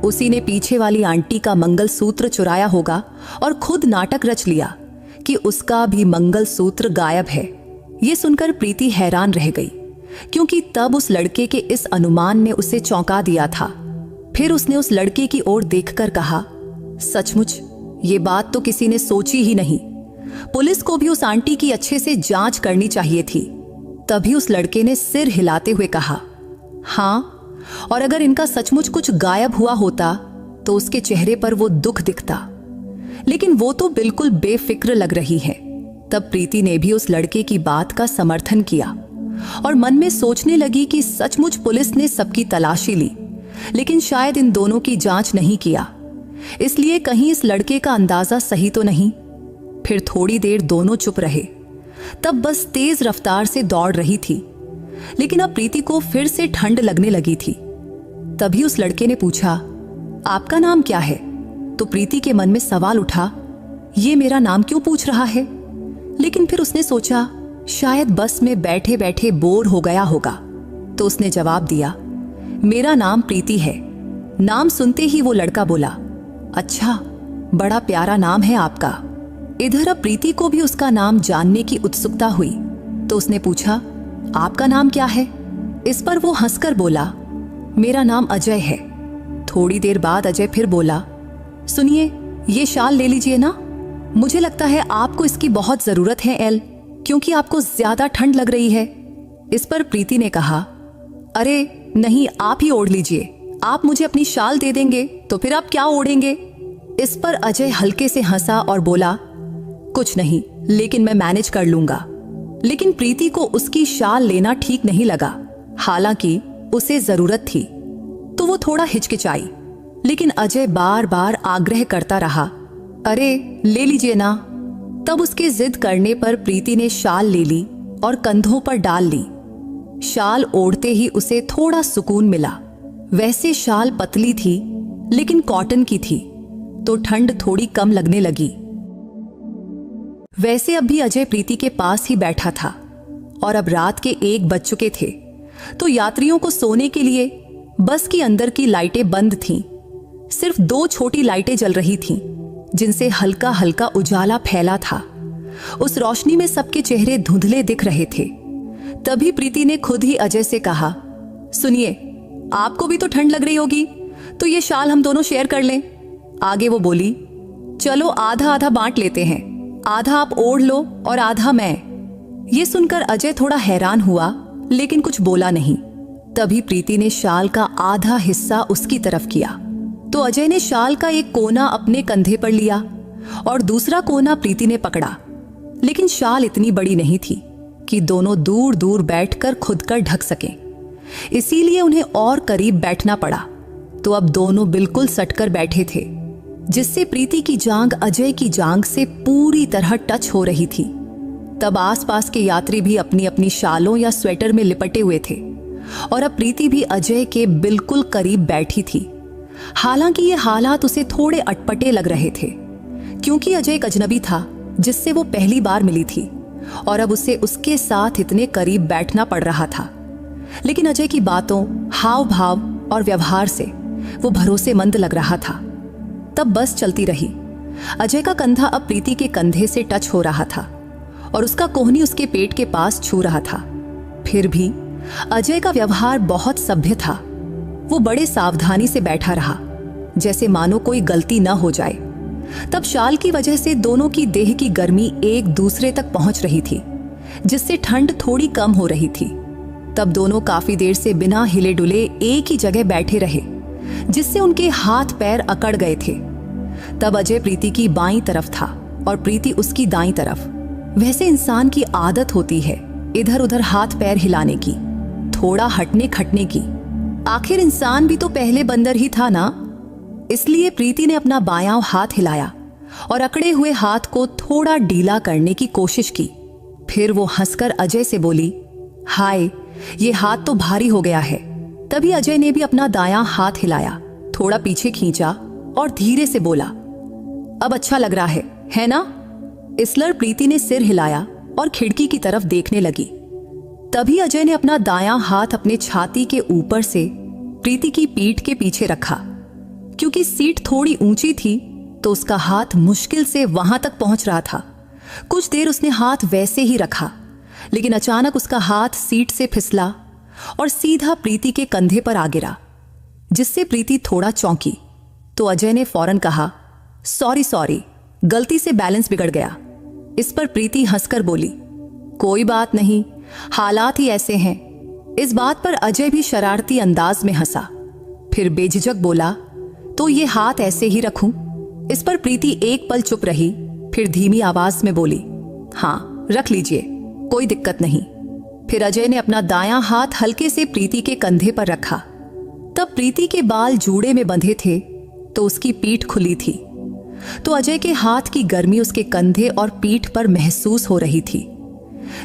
उसी ने पीछे वाली आंटी का मंगलसूत्र चुराया होगा और खुद नाटक रच लिया कि उसका भी मंगलसूत्र गायब है। ये सुनकर प्रीति हैरान रह गई, क्योंकि तब उस लड़के के इस अनुमान ने उसे चौंका दिया था। फिर उसने उस लड़के की ओर देखकर कहा, सचमुच ये बात तो किसी ने सोची ही नहीं। पुलिस को भी उस आंटी की अच्छे से जांच करनी चाहिए थी। तभी उस लड़के ने सिर हिलाते हुए कहा, हाँ, और अगर इनका सचमुच कुछ गायब हुआ होता तो उसके चेहरे पर वो दुख दिखता, लेकिन वो तो बिल्कुल बेफिक्र लग रही है। तब प्रीति ने भी उस लड़के की बात का समर्थन किया और मन में सोचने लगी कि सचमुच पुलिस ने सबकी तलाशी ली, लेकिन शायद इन दोनों की जांच नहीं किया, इसलिए कहीं इस लड़के का अंदाजा सही तो नहीं। फिर थोड़ी देर दोनों चुप रहे। तब बस तेज रफ्तार से दौड़ रही थी, लेकिन अब प्रीति को फिर से ठंड लगने लगी थी। तभी उस लड़के ने पूछा, आपका नाम क्या है? तो प्रीति के मन में सवाल उठा, ये मेरा नाम क्यों पूछ रहा है? लेकिन फिर उसने सोचा, शायद बस में बैठे बैठे बोर हो गया होगा, तो उसने जवाब दिया, मेरा नाम प्रीति है, नाम सुनते ही वो लड़का बोला, अच्छा, बड़ा प्यारा नाम है आपका। इधर अब प्रीति को भी उसका नाम जानने की उत्सुकता हुई, तो उसने पूछा, आपका नाम क्या है? इस पर वो हंसकर बोला, मेरा नाम अजय है। थोड़ी देर बाद अजय फिर बोला, सुनिए, ये शाल ले लीजिए ना, मुझे लगता है आपको इसकी बहुत जरूरत है एल, क्योंकि आपको ज्यादा ठंड लग रही है। इस पर प्रीति ने कहा, अरे नहीं, आप ही ओढ़ लीजिए, आप मुझे अपनी शाल दे देंगे तो फिर आप क्या ओढ़ेंगे? इस पर अजय हल्के से हंसा और बोला, कुछ नहीं, लेकिन मैं मैनेज कर लूंगा। लेकिन प्रीति को उसकी शाल लेना ठीक नहीं लगा, हालांकि उसे जरूरत थी, तो वो थोड़ा हिचकिचाई। लेकिन अजय बार बार आग्रह करता रहा, अरे ले लीजिए ना। तब उसके जिद करने पर प्रीति ने शाल ले ली और कंधों पर डाल ली। शाल ओढ़ते ही उसे थोड़ा सुकून मिला। वैसे शाल पतली थी, लेकिन कॉटन की थी, तो ठंड थोड़ी कम लगने लगी। वैसे अब भी अजय प्रीति के पास ही बैठा था और अब रात के 1 बज चुके थे, तो यात्रियों को सोने के लिए बस की अंदर की लाइटें बंद थीं। सिर्फ 2 छोटी लाइटें जल रही थीं, जिनसे हल्का हल्का उजाला फैला था। उस रोशनी में सबके चेहरे धुंधले दिख रहे थे। तभी प्रीति ने खुद ही अजय से कहा, सुनिए, आपको भी तो ठंड लग रही होगी, तो ये शाल हम दोनों शेयर कर लें। आगे वो बोली, चलो आधा आधा बांट लेते हैं, आधा आप ओढ़ लो और आधा मैं। ये सुनकर अजय थोड़ा हैरान हुआ, लेकिन कुछ बोला नहीं। तभी प्रीति ने शाल का आधा हिस्सा उसकी तरफ किया, तो अजय ने शाल का एक कोना अपने कंधे पर लिया और दूसरा कोना प्रीति ने पकड़ा। लेकिन शाल इतनी बड़ी नहीं थी कि दोनों दूर दूर बैठकर खुद कर ढक सकें, इसीलिए उन्हें और करीब बैठना पड़ा। तो अब दोनों बिल्कुल सटकर बैठे थे, जिससे प्रीति की जांघ अजय की जांघ से पूरी तरह टच हो रही थी। तब आसपास के यात्री भी अपनी अपनी शालों या स्वेटर में लिपटे हुए थे और अब प्रीति भी अजय के बिल्कुल करीब बैठी थी। हालांकि ये हालात उसे थोड़े अटपटे लग रहे थे, क्योंकि अजय एक अजनबी था जिससे वो पहली बार मिली थी और अब उसे उसके साथ इतने करीब बैठना पड़ रहा था। लेकिन अजय की बातों, हाव भाव और व्यवहार से वो भरोसेमंद लग रहा था। तब बस चलती रही। अजय का कंधा अब प्रीति के कंधे से टच हो रहा था और उसका कोहनी उसके पेट के पास छू रहा था। फिर भी अजय का व्यवहार बहुत सभ्य था। वो बड़े सावधानी से बैठा रहा, जैसे मानो कोई गलती न हो जाए। तब शाल की वजह से दोनों की देह की गर्मी एक दूसरे तक पहुंच रही थी, जिससे ठंड थोड़ी कम हो रही थी। तब दोनों काफी देर से बिना हिले डुले एक ही जगह बैठे रहे, जिससे उनके हाथ पैर अकड़ गए थे। तब अजय प्रीति की बाईं तरफ था और प्रीति उसकी दाईं तरफ। वैसे इंसान की आदत होती है इधर उधर हाथ पैर हिलाने की, थोड़ा हटने खटने की। आखिर इंसान भी तो पहले बंदर ही था ना। इसलिए प्रीति ने अपना बायां हाथ हिलाया और अकड़े हुए हाथ को थोड़ा ढीला करने की कोशिश की। फिर वो हंसकर अजय से बोली, हाय, ये हाथ तो भारी हो गया है। तभी अजय ने भी अपना दायां हाथ हिलाया, थोड़ा पीछे खींचा और धीरे से बोला, अब अच्छा लग रहा है ना? इसलर प्रीति ने सिर हिलाया और खिड़की की तरफ देखने लगी। तभी अजय ने अपना दायां हाथ अपने छाती के ऊपर से प्रीति की पीठ के पीछे रखा। क्योंकि सीट थोड़ी ऊंची थी, तो उसका हाथ मुश्किल से वहां तक पहुंच रहा था। कुछ देर उसने हाथ वैसे ही रखा, लेकिन अचानक उसका हाथ सीट से फिसला और सीधा प्रीति के कंधे पर आ गिरा, जिससे प्रीति थोड़ा चौंकी। तो अजय ने फौरन कहा, सॉरी, गलती से बैलेंस बिगड़ गया। इस पर प्रीति हंसकर बोली, कोई बात नहीं, हालात ही ऐसे हैं। इस बात पर अजय भी शरारती अंदाज में हंसा। फिर बेझिझक बोला, तो ये हाथ ऐसे ही रखूं? इस पर प्रीति एक पल चुप रही, फिर धीमी आवाज में बोली, हाँ रख लीजिए, कोई दिक्कत नहीं। फिर अजय ने अपना दायां हाथ हल्के से प्रीति के कंधे पर रखा। तब प्रीति के बाल जूड़े में बंधे थे, तो उसकी पीठ खुली थी, तो अजय के हाथ की गर्मी उसके कंधे और पीठ पर महसूस हो रही थी,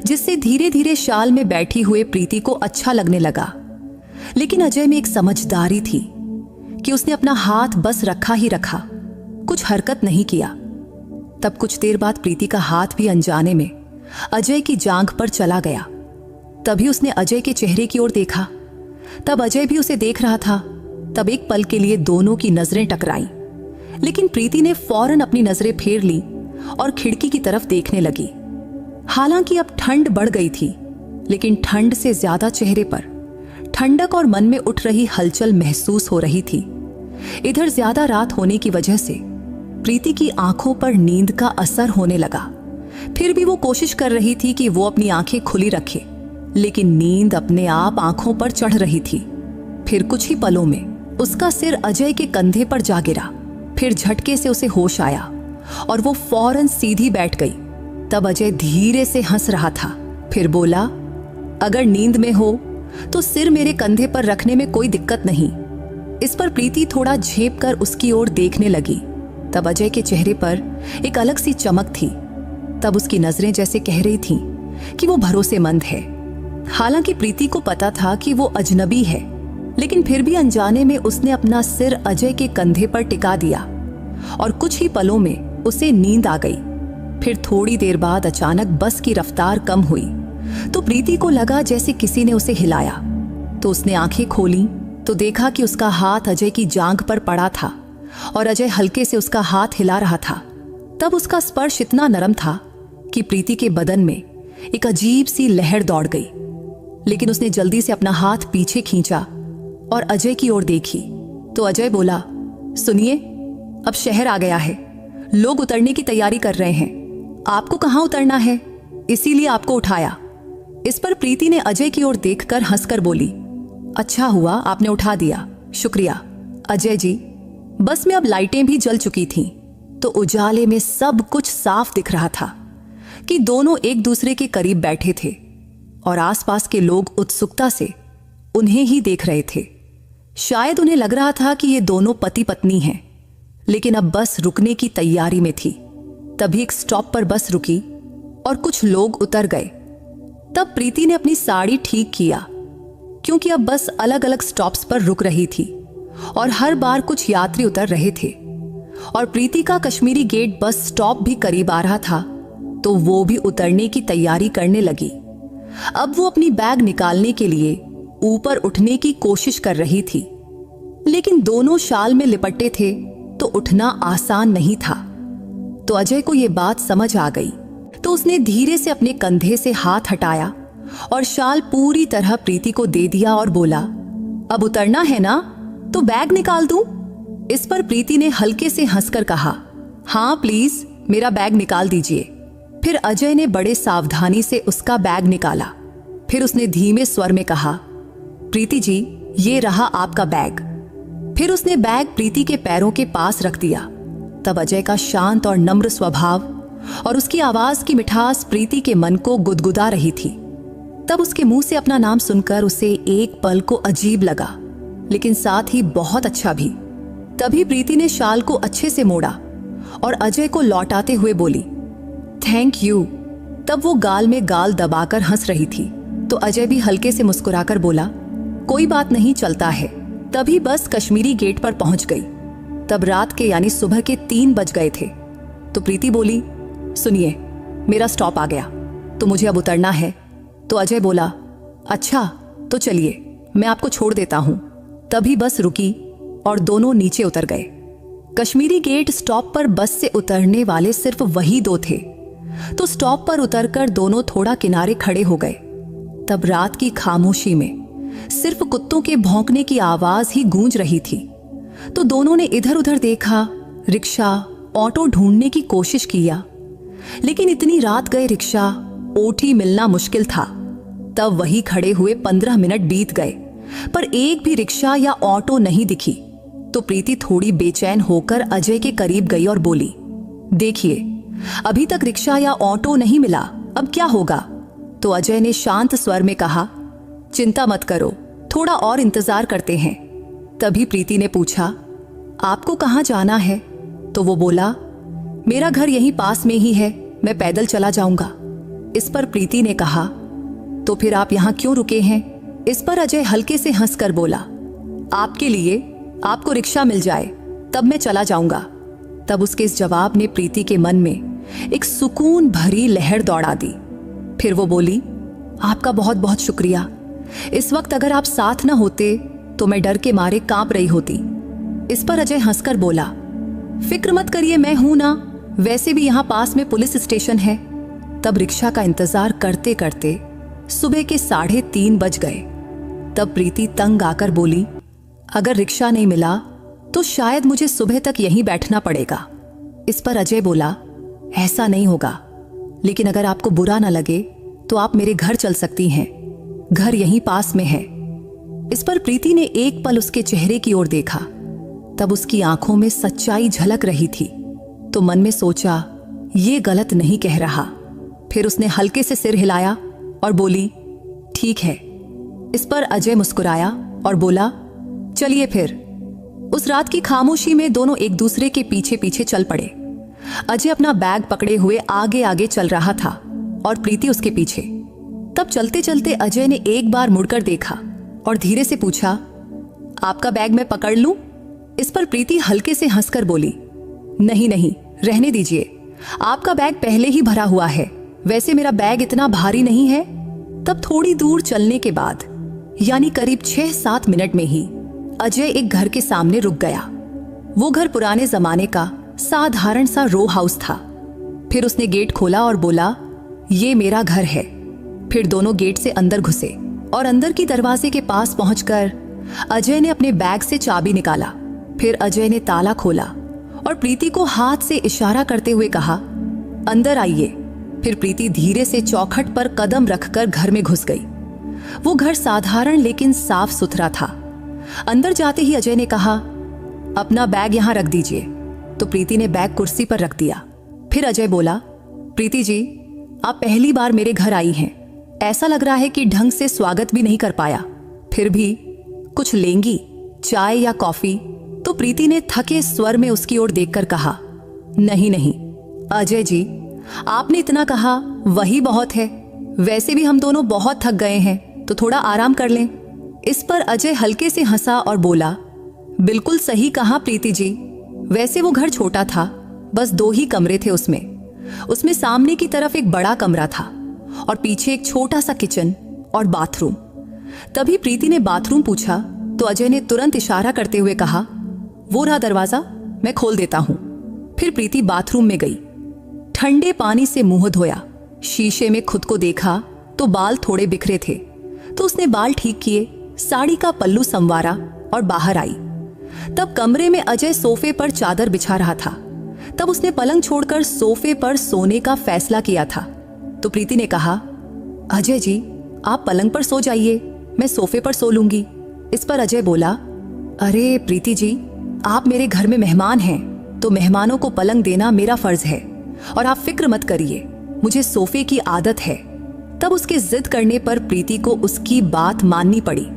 जिससे धीरे धीरे शाल में बैठी हुए प्रीति को अच्छा लगने लगा। लेकिन अजय में एक समझदारी थी कि उसने अपना हाथ बस रखा ही रखा, कुछ हरकत नहीं किया। तब कुछ देर बाद प्रीति का हाथ भी अनजाने में अजय की जांघ पर चला गया। तभी उसने अजय के चेहरे की ओर देखा। तब अजय भी उसे देख रहा था। तब एक पल के लिए दोनों की नजरें टकराईं, लेकिन प्रीति ने फौरन अपनी नजरें फेर ली और खिड़की की तरफ देखने लगी। हालांकि अब ठंड बढ़ गई थी, लेकिन ठंड से ज्यादा चेहरे पर ठंडक और मन में उठ रही हलचल महसूस हो रही थी। इधर ज्यादा रात होने की वजह से प्रीति की आंखों पर नींद का असर होने लगा। फिर भी वो कोशिश कर रही थी कि वो अपनी आंखें खुली रखे, लेकिन नींद अपने आप आंखों पर चढ़ रही थी। फिर कुछ ही पलों में उसका सिर अजय के कंधे पर जा गिरा। फिर झटके से उसे होश आया और वो फौरन सीधी बैठ गई। तब अजय धीरे से हंस रहा था। फिर बोला, अगर नींद में हो तो सिर मेरे कंधे पर रखने में कोई दिक्कत नहीं। इस पर प्रीति थोड़ा झेप कर उसकी ओर देखने लगी। तब अजय के चेहरे पर एक अलग सी चमक थी। तब उसकी नजरें जैसे कह रही थीं कि वो भरोसेमंद है। हालांकि प्रीति को पता था कि वो अजनबी है, लेकिन फिर भी अनजाने में उसने अपना सिर अजय के कंधे पर टिका दिया और कुछ ही पलों में उसे नींद आ गई। फिर थोड़ी देर बाद अचानक बस की रफ्तार कम हुई तो प्रीति को लगा जैसे किसी ने उसे हिलाया। तो उसने आंखें खोली तो देखा कि उसका हाथ अजय की जांघ पर पड़ा था और अजय हल्के से उसका हाथ हिला रहा था। तब उसका स्पर्श इतना नरम था कि प्रीति के बदन में एक अजीब सी लहर दौड़ गई। लेकिन उसने जल्दी से अपना हाथ पीछे खींचा और अजय की ओर देखी तो अजय बोला, सुनिए, अब शहर आ गया है, लोग उतरने की तैयारी कर रहे हैं। आपको कहाँ उतरना है, इसीलिए आपको उठाया। इस पर प्रीति ने अजय की ओर देखकर हंसकर बोली, अच्छा हुआ आपने उठा दिया, शुक्रिया। अजय जी, बस में अब लाइटें भी जल चुकी थीं, तो उजाले में सब कुछ साफ दिख रहा था कि दोनों एक दूसरे के करीब बैठे थे और आसपास के लोग उत्सुकता से उन्हें ही देख रहे थे। शायद उन्हें लग रहा था कि ये दोनों पति पत्नी हैं, लेकिन अब बस रुकने की तैयारी में थी। तभी एक स्टॉप पर बस रुकी और कुछ लोग उतर गए। तब प्रीति ने अपनी साड़ी ठीक किया, क्योंकि अब बस अलग अलग स्टॉप्स पर रुक रही थी और हर बार कुछ यात्री उतर रहे थे। और प्रीति का कश्मीरी गेट बस स्टॉप भी करीब आ रहा था, तो वो भी उतरने की तैयारी करने लगी। अब वो अपनी बैग निकालने के लिए ऊपर उठने की कोशिश कर रही थी, लेकिन दोनों शाल में लिपटे थे तो उठना आसान नहीं था। तो अजय को ये बात समझ आ गई, तो उसने धीरे से अपने कंधे से हाथ हटाया और शाल पूरी तरह प्रीति को दे दिया और बोला, अब उतरना है ना, तो बैग निकाल दूं? इस पर प्रीति ने हल्के से हंसकर कहा, हाँ प्लीज, मेरा बैग निकाल दीजिए। फिर अजय ने बड़े सावधानी से उसका बैग निकाला। फिर उसने धीमे स्वर में कहा, प्रीति जी, ये रहा आपका बैग। फिर उसने बैग प्रीति के पैरों के पास रख दिया। तब अजय का शांत और नम्र स्वभाव और उसकी आवाज की मिठास प्रीति के मन को गुदगुदा रही थी। तब उसके मुंह से अपना नाम सुनकर उसे एक पल को अजीब लगा, लेकिन साथ ही बहुत अच्छा भी। तभी प्रीति ने शाल को अच्छे से मोड़ा और अजय को लौटाते हुए बोली, थैंक यू। तब वो गाल में गाल दबाकर हंस रही थी, तो अजय भी हल्के से मुस्कुराकर बोला, कोई बात नहीं, चलता है। तभी बस कश्मीरी गेट पर पहुंच गई। तब रात के यानी सुबह के 3 बज गए थे। तो प्रीति बोली, सुनिए, मेरा स्टॉप आ गया, तो मुझे अब उतरना है। तो अजय बोला, अच्छा तो चलिए, मैं आपको छोड़ देता हूं। तभी बस रुकी और दोनों नीचे उतर गए। कश्मीरी गेट स्टॉप पर बस से उतरने वाले सिर्फ वही 2 थे, तो स्टॉप पर उतरकर दोनों थोड़ा किनारे खड़े हो गए। तब रात की खामोशी में सिर्फ कुत्तों के भौंकने की आवाज ही गूंज रही थी। तो दोनों ने इधर उधर देखा, रिक्शा, ऑटो ढूंढने की कोशिश किया, लेकिन इतनी रात गए रिक्शा, ओटी मिलना मुश्किल था। तब वही खड़े हुए 15 मिनट बीत गए, पर एक भी रिक्शा या ऑटो नहीं दिखी। तो प्रीति थोड़ी बेचैन होकर अजय के करीब गई और बोली, देखिए, अभी तक रिक्शा या ऑटो नहीं मिला, अब क्या होगा? तो अजय ने शांत स्वर में कहा, चिंता मत करो, थोड़ा और इंतजार करते हैं। तभी प्रीति ने पूछा, आपको कहाँ जाना है? तो वो बोला, मेरा घर यहीं पास में ही है, मैं पैदल चला जाऊंगा। इस पर प्रीति ने कहा, तो फिर आप यहाँ क्यों रुके हैं? इस पर अजय हल्के से हंसकर बोला, आपके लिए, आपको रिक्शा मिल जाए तब मैं चला जाऊंगा। तब उसके इस जवाब ने प्रीति के मन में एक सुकून भरी लहर दौड़ा दी। फिर वो बोली, आपका बहुत बहुत शुक्रिया। इस वक्त अगर आप साथ न होते तो मैं डर के मारे कांप रही होती। इस पर अजय हंसकर बोला, फिक्र मत करिए, मैं हूं ना, वैसे भी यहाँ पास में पुलिस स्टेशन है। तब रिक्शा का इंतजार करते करते सुबह के 3:30 बज गए। तब प्रीति तंग आकर बोली, अगर रिक्शा नहीं मिला तो शायद मुझे सुबह तक यहीं बैठना पड़ेगा। इस पर अजय बोला, ऐसा नहीं होगा, लेकिन अगर आपको बुरा ना लगे तो आप मेरे घर चल सकती हैं, घर यहीं पास में है। इस पर प्रीति ने एक पल उसके चेहरे की ओर देखा। तब उसकी आंखों में सच्चाई झलक रही थी, तो मन में सोचा, ये गलत नहीं कह रहा। फिर उसने हल्के से सिर हिलाया और बोली, ठीक है। इस पर अजय मुस्कुराया और बोला, चलिए फिर। उस रात की खामोशी में दोनों एक दूसरे के पीछे पीछे चल पड़े। अजय अपना बैग पकड़े हुए आगे आगे चल रहा था और प्रीति उसके पीछे। तब चलते चलते अजय ने एक बार मुड़कर देखा और धीरे से पूछा, आपका बैग मैं पकड़ लूं? इस पर प्रीति हल्के से हंसकर बोली, नहीं नहीं, रहने दीजिए, आपका बैग पहले ही भरा हुआ है, वैसे मेरा बैग इतना भारी नहीं है। तब थोड़ी दूर चलने के बाद, यानी करीब 6-7 मिनट में ही अजय एक घर के सामने रुक गया। वो घर पुराने जमाने का साधारण सा रो हाउस था। फिर उसने गेट खोला और बोला, ये मेरा घर है। फिर दोनों गेट से अंदर घुसे और अंदर की दरवाजे के पास पहुंचकर अजय ने अपने बैग से चाबी निकाला। फिर अजय ने ताला खोला और प्रीति को हाथ से इशारा करते हुए कहा, अंदर आइए। फिर प्रीति धीरे से चौखट पर कदम रखकर घर में घुस गई। वो घर साधारण लेकिन साफ सुथरा था। अंदर जाते ही अजय ने कहा, अपना बैग यहां रख दीजिए। तो प्रीति ने बैग कुर्सी पर रख दिया। फिर अजय बोला, प्रीति जी, आप पहली बार मेरे घर आई हैं, ऐसा लग रहा है कि ढंग से स्वागत भी नहीं कर पाया, फिर भी कुछ लेंगी, चाय या कॉफी? तो प्रीति ने थके स्वर में उसकी ओर देखकर कहा, नहीं नहीं अजय जी, आपने इतना कहा वही बहुत है, वैसे भी हम दोनों बहुत थक गए हैं, तो थोड़ा आराम कर लें। इस पर अजय हल्के से हंसा और बोला, बिल्कुल सही कहा प्रीति जी, वैसे वो घर छोटा था, बस 2 ही कमरे थे उसमें सामने की तरफ एक बड़ा कमरा था और पीछे एक छोटा सा किचन और बाथरूम। तभी प्रीति ने बाथरूम पूछा तो अजय ने तुरंत इशारा करते हुए कहा, वो रहा दरवाजा, मैं खोल देता हूं। फिर प्रीति बाथरूम में गई, ठंडे पानी से मुंह धोया, शीशे में खुद को देखा तो बाल थोड़े बिखरे थे, तो उसने बाल ठीक किए, साड़ी का पल्लू संवारा और बाहर आई। तब कमरे में अजय सोफे पर चादर बिछा रहा था। तब उसने पलंग छोड़कर सोफे पर सोने का फैसला किया था। तो प्रीति ने कहा, अजय जी, आप पलंग पर सो जाइए, मैं सोफे पर सो लूंगी। इस पर अजय बोला, अरे प्रीति जी, आप मेरे घर में मेहमान हैं, तो मेहमानों को पलंग देना मेरा फर्ज है, और आप फिक्र मत करिए, मुझे सोफे की आदत है। तब उसके जिद करने पर प्रीति को उसकी बात माननी पड़ी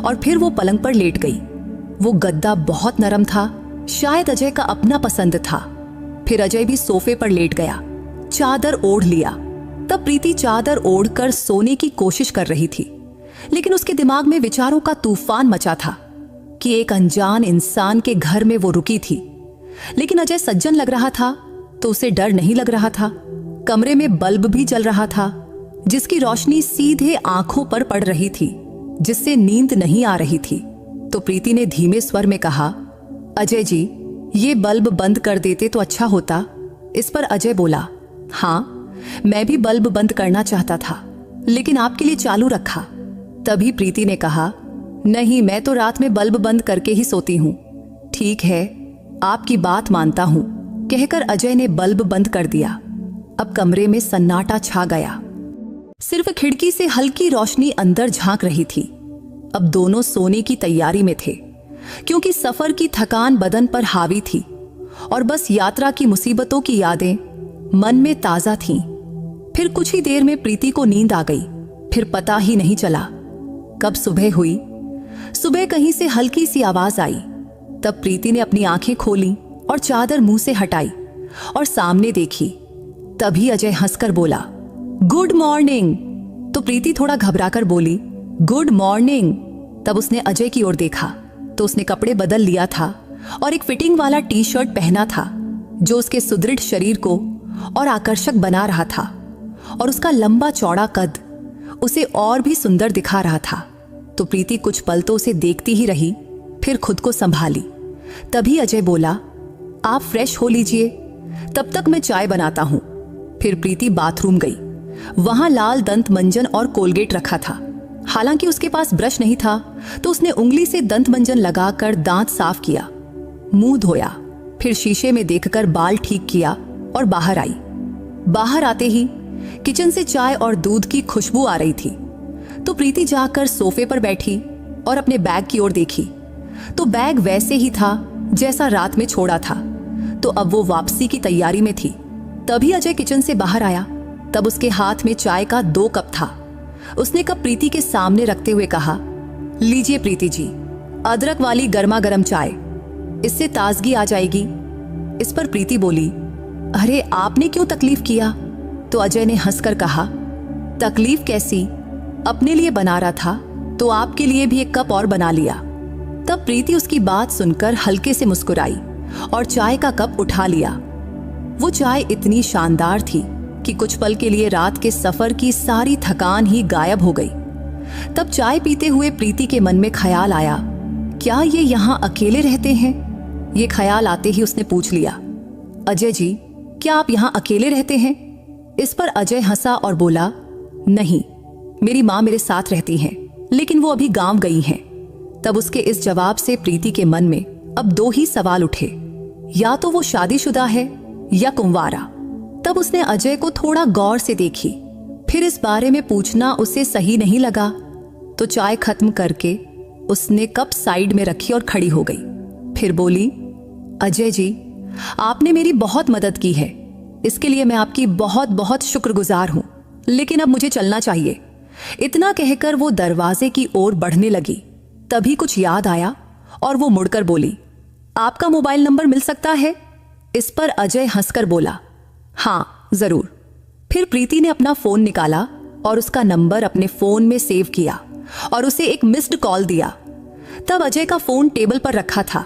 और फिर वो पलंग पर लेट गई। वो गद्दा बहुत नरम था, शायद अजय का अपना पसंद था। फिर अजय भी सोफे पर लेट गया, चादर ओढ़ लिया। तब प्रीति चादर ओढ़कर सोने की कोशिश कर रही थी, लेकिन उसके दिमाग में विचारों का तूफान मचा था कि एक अनजान इंसान के घर में वो रुकी थी। लेकिन अजय सज्जन लग रहा था, तो उसे डर नहीं लग रहा था। कमरे में बल्ब भी जल रहा था, जिसकी रोशनी सीधे आंखों पर पड़ रही थी, जिससे नींद नहीं आ रही थी। तो प्रीति ने धीमे स्वर में कहा, अजय जी, ये बल्ब बंद कर देते तो अच्छा होता। इस पर अजय बोला, हाँ, मैं भी बल्ब बंद करना चाहता था, लेकिन आपके लिए चालू रखा। तभी प्रीति ने कहा, नहीं, मैं तो रात में बल्ब बंद करके ही सोती हूँ। ठीक है, आपकी बात मानता हूँ, कहकर अजय ने बल्ब बंद कर दिया। अब कमरे में सन्नाटा छा गया, सिर्फ खिड़की से हल्की रोशनी अंदर झांक रही थी। अब दोनों सोने की तैयारी में थे, क्योंकि सफर की थकान बदन पर हावी थी और बस यात्रा की मुसीबतों की यादें मन में ताजा थीं। फिर कुछ ही देर में प्रीति को नींद आ गई। फिर पता ही नहीं चला कब सुबह हुई। सुबह कहीं से हल्की सी आवाज आई। तब प्रीति ने अपनी आंखें खोली और चादर मुंह से हटाई और सामने देखी। तभी अजय हंसकर बोला, गुड मॉर्निंग। तो प्रीति थोड़ा घबराकर बोली, गुड मॉर्निंग। तब उसने अजय की ओर देखा तो उसने कपड़े बदल लिया था और एक फिटिंग वाला टी शर्ट पहना था, जो उसके सुदृढ़ शरीर को और आकर्षक बना रहा था, और उसका लंबा चौड़ा कद उसे और भी सुंदर दिखा रहा था। तो प्रीति कुछ पल तो उसे देखती ही रही, फिर खुद को संभाली। तभी अजय बोला, आप फ्रेश हो लीजिए, तब तक मैं चाय बनाता हूं। फिर प्रीति बाथरूम गई। वहां लाल दंत मंजन और कोलगेट रखा था। हालांकि उसके पास ब्रश नहीं था, तो उसने उंगली से दंत मंजन लगाकर दांत साफ किया, मुंह धोया, फिर शीशे में देखकर बाल ठीक किया और बाहर आई। बाहर आते ही किचन से चाय और दूध की खुशबू आ रही थी, तो प्रीति जाकर सोफे पर बैठी और अपने बैग की ओर देखी, तो बैग वैसे ही था जैसा रात में छोड़ा था। तो अब वो वापसी की तैयारी में थी। तभी अजय किचन से बाहर आया। तब उसके हाथ में चाय का 2 कप था। उसने कप प्रीति के सामने रखते हुए कहा, लीजिए प्रीति जी, अदरक वाली गर्मा गर्म चाय, इससे ताजगी आ जाएगी। इस पर प्रीति बोली, अरे आपने क्यों तकलीफ किया? तो अजय ने हंसकर कहा, तकलीफ कैसी, अपने लिए बना रहा था तो आपके लिए भी 1 कप और बना लिया। तब प्रीति उसकी बात सुनकर हल्के से मुस्कुराई और चाय का कप उठा लिया। वो चाय इतनी शानदार थी कि कुछ पल के लिए रात के सफर की सारी थकान ही गायब हो गई। तब चाय पीते हुए प्रीति के मन में ख्याल आया, क्या ये यहाँ अकेले रहते हैं? ये ख्याल आते ही उसने पूछ लिया, अजय जी, क्या आप यहाँ अकेले रहते हैं? इस पर अजय हंसा और बोला, नहीं, मेरी माँ मेरे साथ रहती हैं, लेकिन वो अभी गांव गई हैं। तब उसके इस जवाब से प्रीति के मन में अब 2 ही सवाल उठे, या तो वो शादीशुदा है या कुंवारा। तब उसने अजय को थोड़ा गौर से देखी, फिर इस बारे में पूछना उसे सही नहीं लगा, तो चाय खत्म करके उसने कप साइड में रखी और खड़ी हो गई। फिर बोली, अजय जी, आपने मेरी बहुत मदद की है, इसके लिए मैं आपकी बहुत बहुत शुक्रगुजार हूं, लेकिन अब मुझे चलना चाहिए। इतना कहकर वो दरवाजे की ओर बढ़ने लगी। तभी कुछ याद आया और वो मुड़कर बोली, आपका मोबाइल नंबर मिल सकता है? इस पर अजय हंसकर बोला, हाँ जरूर। फिर प्रीति ने अपना फोन निकाला और उसका नंबर अपने फोन में सेव किया और उसे एक मिस्ड कॉल दिया। तब अजय का फोन टेबल पर रखा था।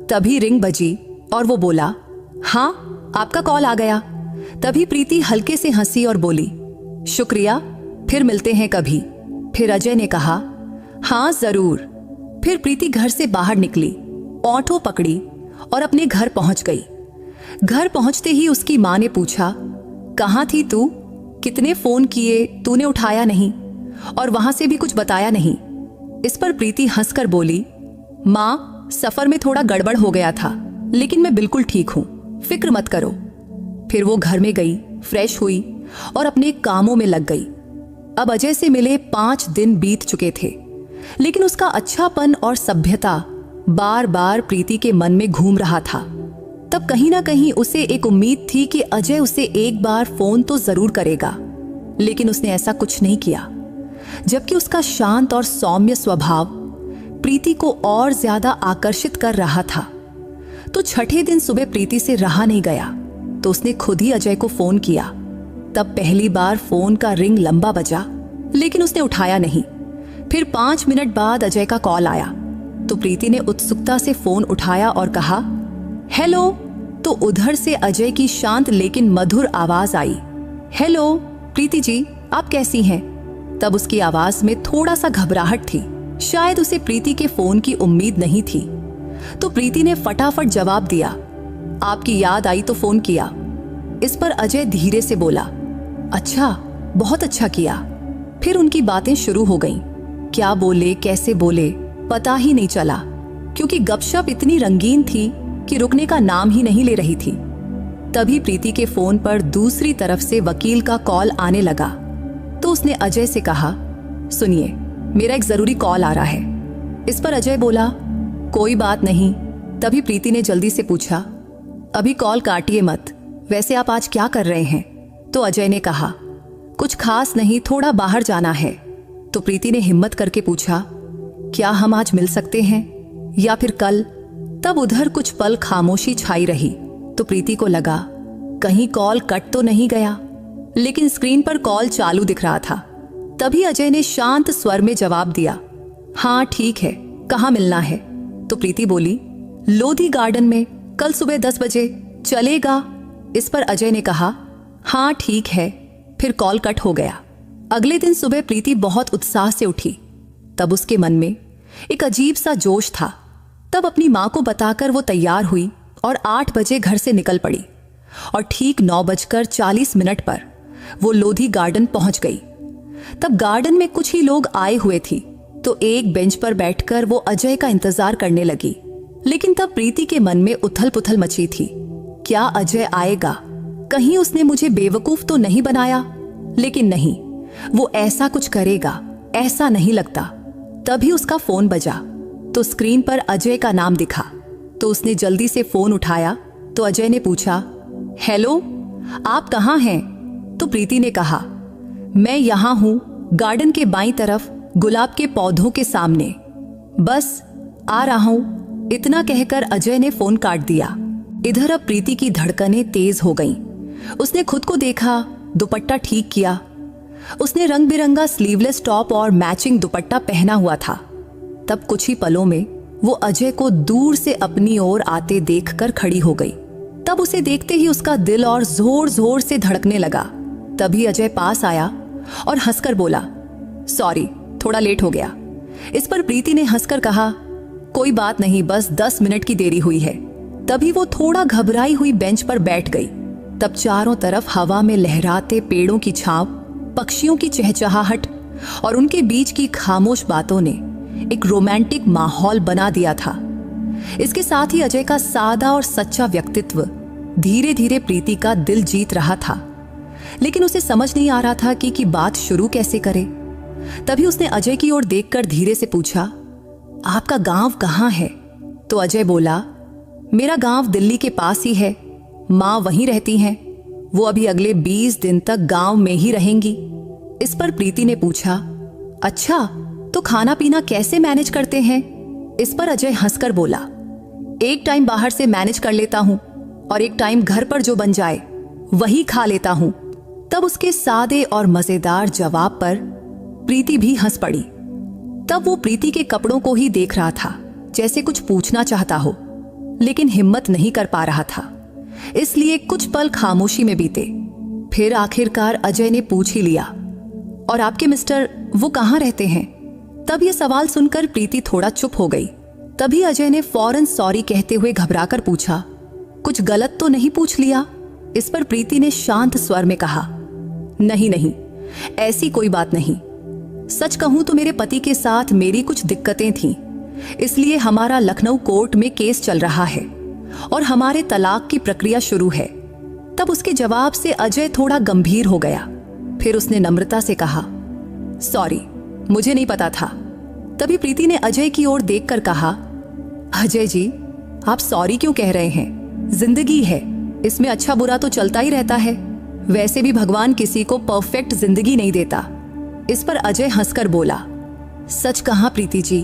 तभी रिंग बजी और वो बोला, हाँ आपका कॉल आ गया। तभी प्रीति हल्के से हंसी और बोली, शुक्रिया, फिर मिलते हैं कभी। फिर अजय ने कहा, हाँ जरूर। फिर प्रीति घर से बाहर निकली, ऑटो पकड़ी और अपने घर पहुंच गई। घर पहुंचते ही उसकी माँ ने पूछा, कहाँ थी तू? कितने फोन किए, तूने उठाया नहीं और वहां से भी कुछ बताया नहीं। इस पर प्रीति हंसकर बोली, माँ सफर में थोड़ा गड़बड़ हो गया था, लेकिन मैं बिल्कुल ठीक हूं, फिक्र मत करो। फिर वो घर में गई, फ्रेश हुई और अपने कामों में लग गई। अब अजय से मिले 5 दिन बीत चुके थे, लेकिन उसका अच्छापन और सभ्यता बार बार प्रीति के मन में घूम रहा था। तब कहीं ना कहीं उसे एक उम्मीद थी कि अजय उसे एक बार फोन तो जरूर करेगा, लेकिन उसने ऐसा कुछ नहीं किया। जबकि उसका शांत और सौम्य स्वभाव प्रीति को और ज्यादा आकर्षित कर रहा था। तो छठे दिन सुबह प्रीति से रहा नहीं गया, तो उसने खुद ही अजय को फोन किया। तब पहली बार फोन का रिंग लंबा बजा, लेकिन उसने उठाया नहीं। फिर 5 मिनट बाद अजय का कॉल आया, तो प्रीति ने उत्सुकता से फोन उठाया और कहा, हेलो। तो उधर से अजय की शांत लेकिन मधुर आवाज आई, हेलो प्रीति जी, आप कैसी हैं? तब उसकी आवाज में थोड़ा सा घबराहट थी, शायद उसे प्रीति के फोन की उम्मीद नहीं थी। तो प्रीति ने फटाफट जवाब दिया, आपकी याद आई तो फोन किया। इस पर अजय धीरे से बोला, अच्छा, बहुत अच्छा किया। फिर उनकी बातें शुरू हो गईं। क्या बोले, कैसे बोले, पता ही नहीं चला, क्योंकि गपशप इतनी रंगीन थी कि रुकने का नाम ही नहीं ले रही थी। तभी प्रीति के फोन पर दूसरी तरफ से वकील का कॉल आने लगा, तो उसने अजय से कहा, सुनिए, मेरा एक जरूरी कॉल आ रहा है। इस पर अजय बोला, कोई बात नहीं। तभी प्रीति ने जल्दी से पूछा, अभी कॉल काटिए मत, वैसे आप आज क्या कर रहे हैं? तो अजय ने कहा, कुछ खास नहीं, थोड़ा बाहर जाना है। तो प्रीति ने हिम्मत करके पूछा, क्या हम आज मिल सकते हैं या फिर कल? तब उधर कुछ पल खामोशी छाई रही, तो प्रीति को लगा कहीं कॉल कट तो नहीं गया, लेकिन स्क्रीन पर कॉल चालू दिख रहा था। तभी अजय ने शांत स्वर में जवाब दिया, हाँ ठीक है, कहाँ मिलना है? तो प्रीति बोली, लोधी गार्डन में, कल सुबह 10 बजे, चलेगा? इस पर अजय ने कहा, हाँ ठीक है। फिर कॉल कट हो गया। अगले दिन सुबह प्रीति बहुत उत्साह से उठी। तब उसके मन में एक अजीब सा जोश था। तब अपनी माँ को बताकर वो तैयार हुई और 8 बजे घर से निकल पड़ी और ठीक 9:40 पर वो लोधी गार्डन पहुंच गई। तब गार्डन में कुछ ही लोग आए हुए थी, तो एक बेंच पर बैठकर वो अजय का इंतजार करने लगी। लेकिन तब प्रीति के मन में उथल पुथल मची थी। क्या अजय आएगा? कहीं उसने मुझे बेवकूफ तो नहीं बनाया? लेकिन नहीं, वो ऐसा कुछ करेगा ऐसा नहीं लगता। तभी उसका फोन बजा तो स्क्रीन पर अजय का नाम दिखा, तो उसने जल्दी से फोन उठाया। तो अजय ने पूछा, हेलो, आप कहाँ हैं? तो प्रीति ने कहा, मैं यहाँ हूँ, गार्डन के बाईं तरफ गुलाब के पौधों के सामने, बस आ रहा हूँ। इतना कहकर अजय ने फोन काट दिया। इधर अब प्रीति की धड़कनें तेज हो गईं। उसने खुद को देखा, दुपट्टा ठीक किया। उसने रंग बिरंगा स्लीवलेस टॉप और मैचिंग दुपट्टा पहना हुआ था। तब कुछ ही पलों में वो अजय को दूर से अपनी ओर आते देखकर खड़ी हो गई। तब उसे देखते ही उसका दिल और जोर जोर से धड़कने लगा। तभी अजय पास आया और हंसकर बोला, सॉरी, थोड़ा लेट हो गया। इस पर प्रीति ने हंसकर कहा, कोई बात नहीं, बस 10 मिनट की देरी हुई है। तभी वो थोड़ा घबराई हुई बेंच पर बैठ गई। तब चारों तरफ हवा में लहराते पेड़ों की छांव, पक्षियों की चहचहाहट और उनके बीच की खामोश बातों ने एक रोमांटिक माहौल बना दिया था। इसके साथ ही अजय का सादा और सच्चा व्यक्तित्व धीरे धीरे प्रीति का दिल जीत रहा था। लेकिन उसे समझ नहीं आ रहा था कि बात शुरू कैसे करे। तभी उसने अजय की ओर देखकर धीरे से पूछा, आपका गांव कहाँ है? तो अजय बोला, मेरा गांव दिल्ली के पास ही है, माँ वहीं रहती हैं, वो अभी अगले 20 दिन तक गांव में ही रहेंगी। इस पर प्रीति ने पूछा, अच्छा, तो खाना पीना कैसे मैनेज करते हैं? इस पर अजय हंसकर बोला, एक टाइम बाहर से मैनेज कर लेता हूं और एक टाइम घर पर जो बन जाए वही खा लेता हूं। तब उसके सादे और मजेदार जवाब पर प्रीति भी हंस पड़ी। तब वो प्रीति के कपड़ों को ही देख रहा था, जैसे कुछ पूछना चाहता हो, लेकिन हिम्मत नहीं कर पा रहा था। इसलिए कुछ पल खामोशी में बीते। फिर आखिरकार अजय ने पूछ ही लिया, और आपके मिस्टर वो कहाँ रहते हैं? तब ये सवाल सुनकर प्रीति थोड़ा चुप हो गई। तभी अजय ने फौरन सॉरी कहते हुए घबराकर पूछा, कुछ गलत तो नहीं पूछ लिया? इस पर प्रीति ने शांत स्वर में कहा, नहीं नहीं, ऐसी कोई बात नहीं। सच कहूं तो मेरे पति के साथ मेरी कुछ दिक्कतें थीं, इसलिए हमारा लखनऊ कोर्ट में केस चल रहा है और हमारे तलाक की प्रक्रिया शुरू है। तब उसके जवाब से अजय थोड़ा गंभीर हो गया। फिर उसने नम्रता से कहा, सॉरी, मुझे नहीं पता था। तभी प्रीति ने अजय की ओर देखकर कहा, अजय जी, आप सॉरी क्यों कह रहे हैं? जिंदगी है, इसमें अच्छा बुरा तो चलता ही रहता है। वैसे भी भगवान किसी को परफेक्ट जिंदगी नहीं देता। इस पर अजय हंसकर बोला, सच कहा प्रीति जी,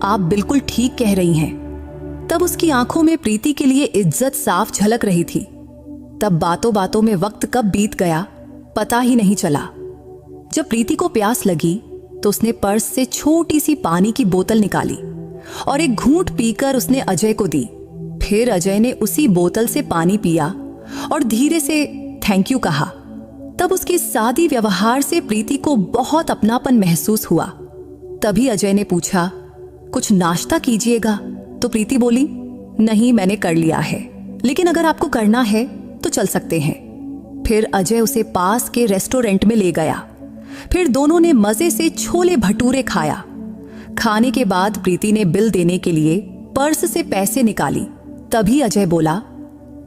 आप बिल्कुल ठीक कह रही हैं। तब उसकी आंखों में प्रीति के लिए इज्जत साफ झलक रही थी। तब बातों बातों में वक्त कब बीत गया पता ही नहीं चला। जब प्रीति को प्यास लगी तो उसने पर्स से छोटी सी पानी की बोतल निकाली और एक घूंट पीकर उसने अजय को दी। फिर अजय ने उसी बोतल से पानी पिया और धीरे से थैंक यू कहा। तब उसके सादी व्यवहार से प्रीति को बहुत अपनापन महसूस हुआ। तभी अजय ने पूछा, कुछ नाश्ता कीजिएगा? तो प्रीति बोली, नहीं, मैंने कर लिया है, लेकिन अगर आपको करना है तो चल सकते हैं। फिर अजय उसे पास के रेस्टोरेंट में ले गया। फिर दोनों ने मजे से छोले भटूरे खाया। खाने के बाद प्रीति ने बिल देने के लिए पर्स से पैसे निकाली। तभी अजय बोला,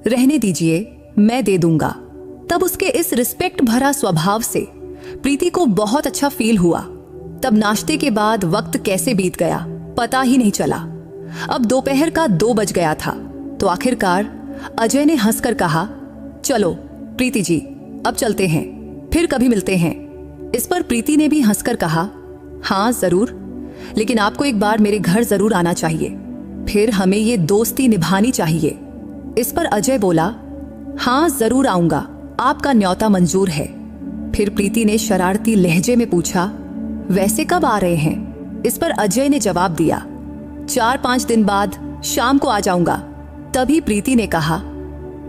रहने दीजिए, मैं दे दूंगा। तब उसके इस रिस्पेक्ट भरा स्वभाव से प्रीति को बहुत अच्छा फील हुआ। तब नाश्ते के बाद वक्त कैसे बीत गया पता ही नहीं चला। अब दोपहर का 2 बज गया था। तो आखिरकार अजय ने हंसकर कहा, चलो प्रीति जी, अब चलते हैं, फिर कभी मिलते हैं। इस पर प्रीति ने भी हंसकर कहा, हाँ जरूर, लेकिन आपको एक बार मेरे घर जरूर आना चाहिए, फिर हमें ये दोस्ती निभानी चाहिए। इस पर अजय बोला, हाँ जरूर आऊंगा, आपका न्योता मंजूर है। फिर प्रीति ने शरारती लहजे में पूछा, वैसे कब आ रहे हैं? इस पर अजय ने जवाब दिया, 4-5 दिन बाद शाम को आ जाऊंगा। तभी प्रीति ने कहा,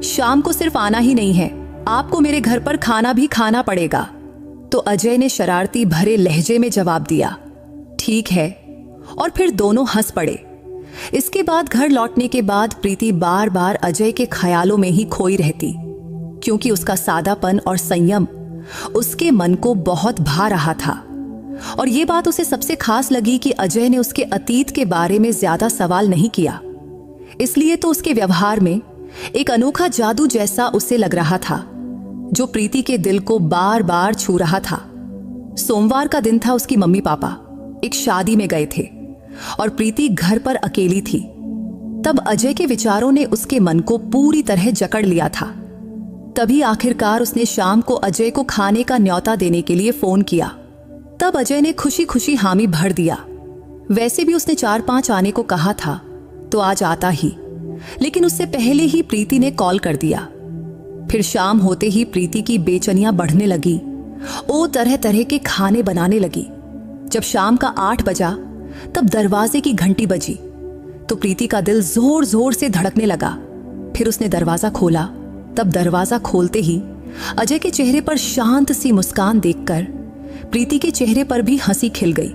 शाम को सिर्फ आना ही नहीं है, आपको मेरे घर पर खाना भी खाना पड़ेगा। तो अजय ने शरारती भरे लहजे में जवाब दिया, ठीक है, और फिर दोनों हंस पड़े। इसके बाद घर लौटने के बाद प्रीति बार बार अजय के ख्यालों में ही खोई रहती, क्योंकि उसका सादापन और संयम उसके मन को बहुत भा रहा था। और ये बात उसे सबसे खास लगी कि अजय ने उसके अतीत के बारे में ज्यादा सवाल नहीं किया। इसलिए तो उसके व्यवहार में एक अनोखा जादू जैसा उसे लग रहा था, जो प्रीति के दिल को बार बार छू रहा था। सोमवार का दिन था। उसकी मम्मी पापा एक शादी में गए थे और प्रीति घर पर अकेली थी। तब अजय के विचारों ने उसके मन को पूरी तरह जकड़ लिया था। तभी आखिरकार उसने शाम को अजय को खाने का न्योता देने के लिए फोन किया। तब अजय ने खुशी खुशी हामी भर दिया। वैसे भी उसने 4-5 आने को कहा था, तो आज आता ही, लेकिन उससे पहले ही प्रीति ने कॉल कर दिया। फिर शाम होते ही प्रीति की बेचैनियां बढ़ने लगी। वो तरह तरह के खाने बनाने लगी। जब शाम का 8 बजा, तब दरवाजे की घंटी बजी तो प्रीति का दिल जोर जोर से धड़कने लगा। फिर उसने दरवाजा खोला। तब दरवाजा खोलते ही अजय के चेहरे पर शांत सी मुस्कान देखकर प्रीति के चेहरे पर भी हंसी खिल गई।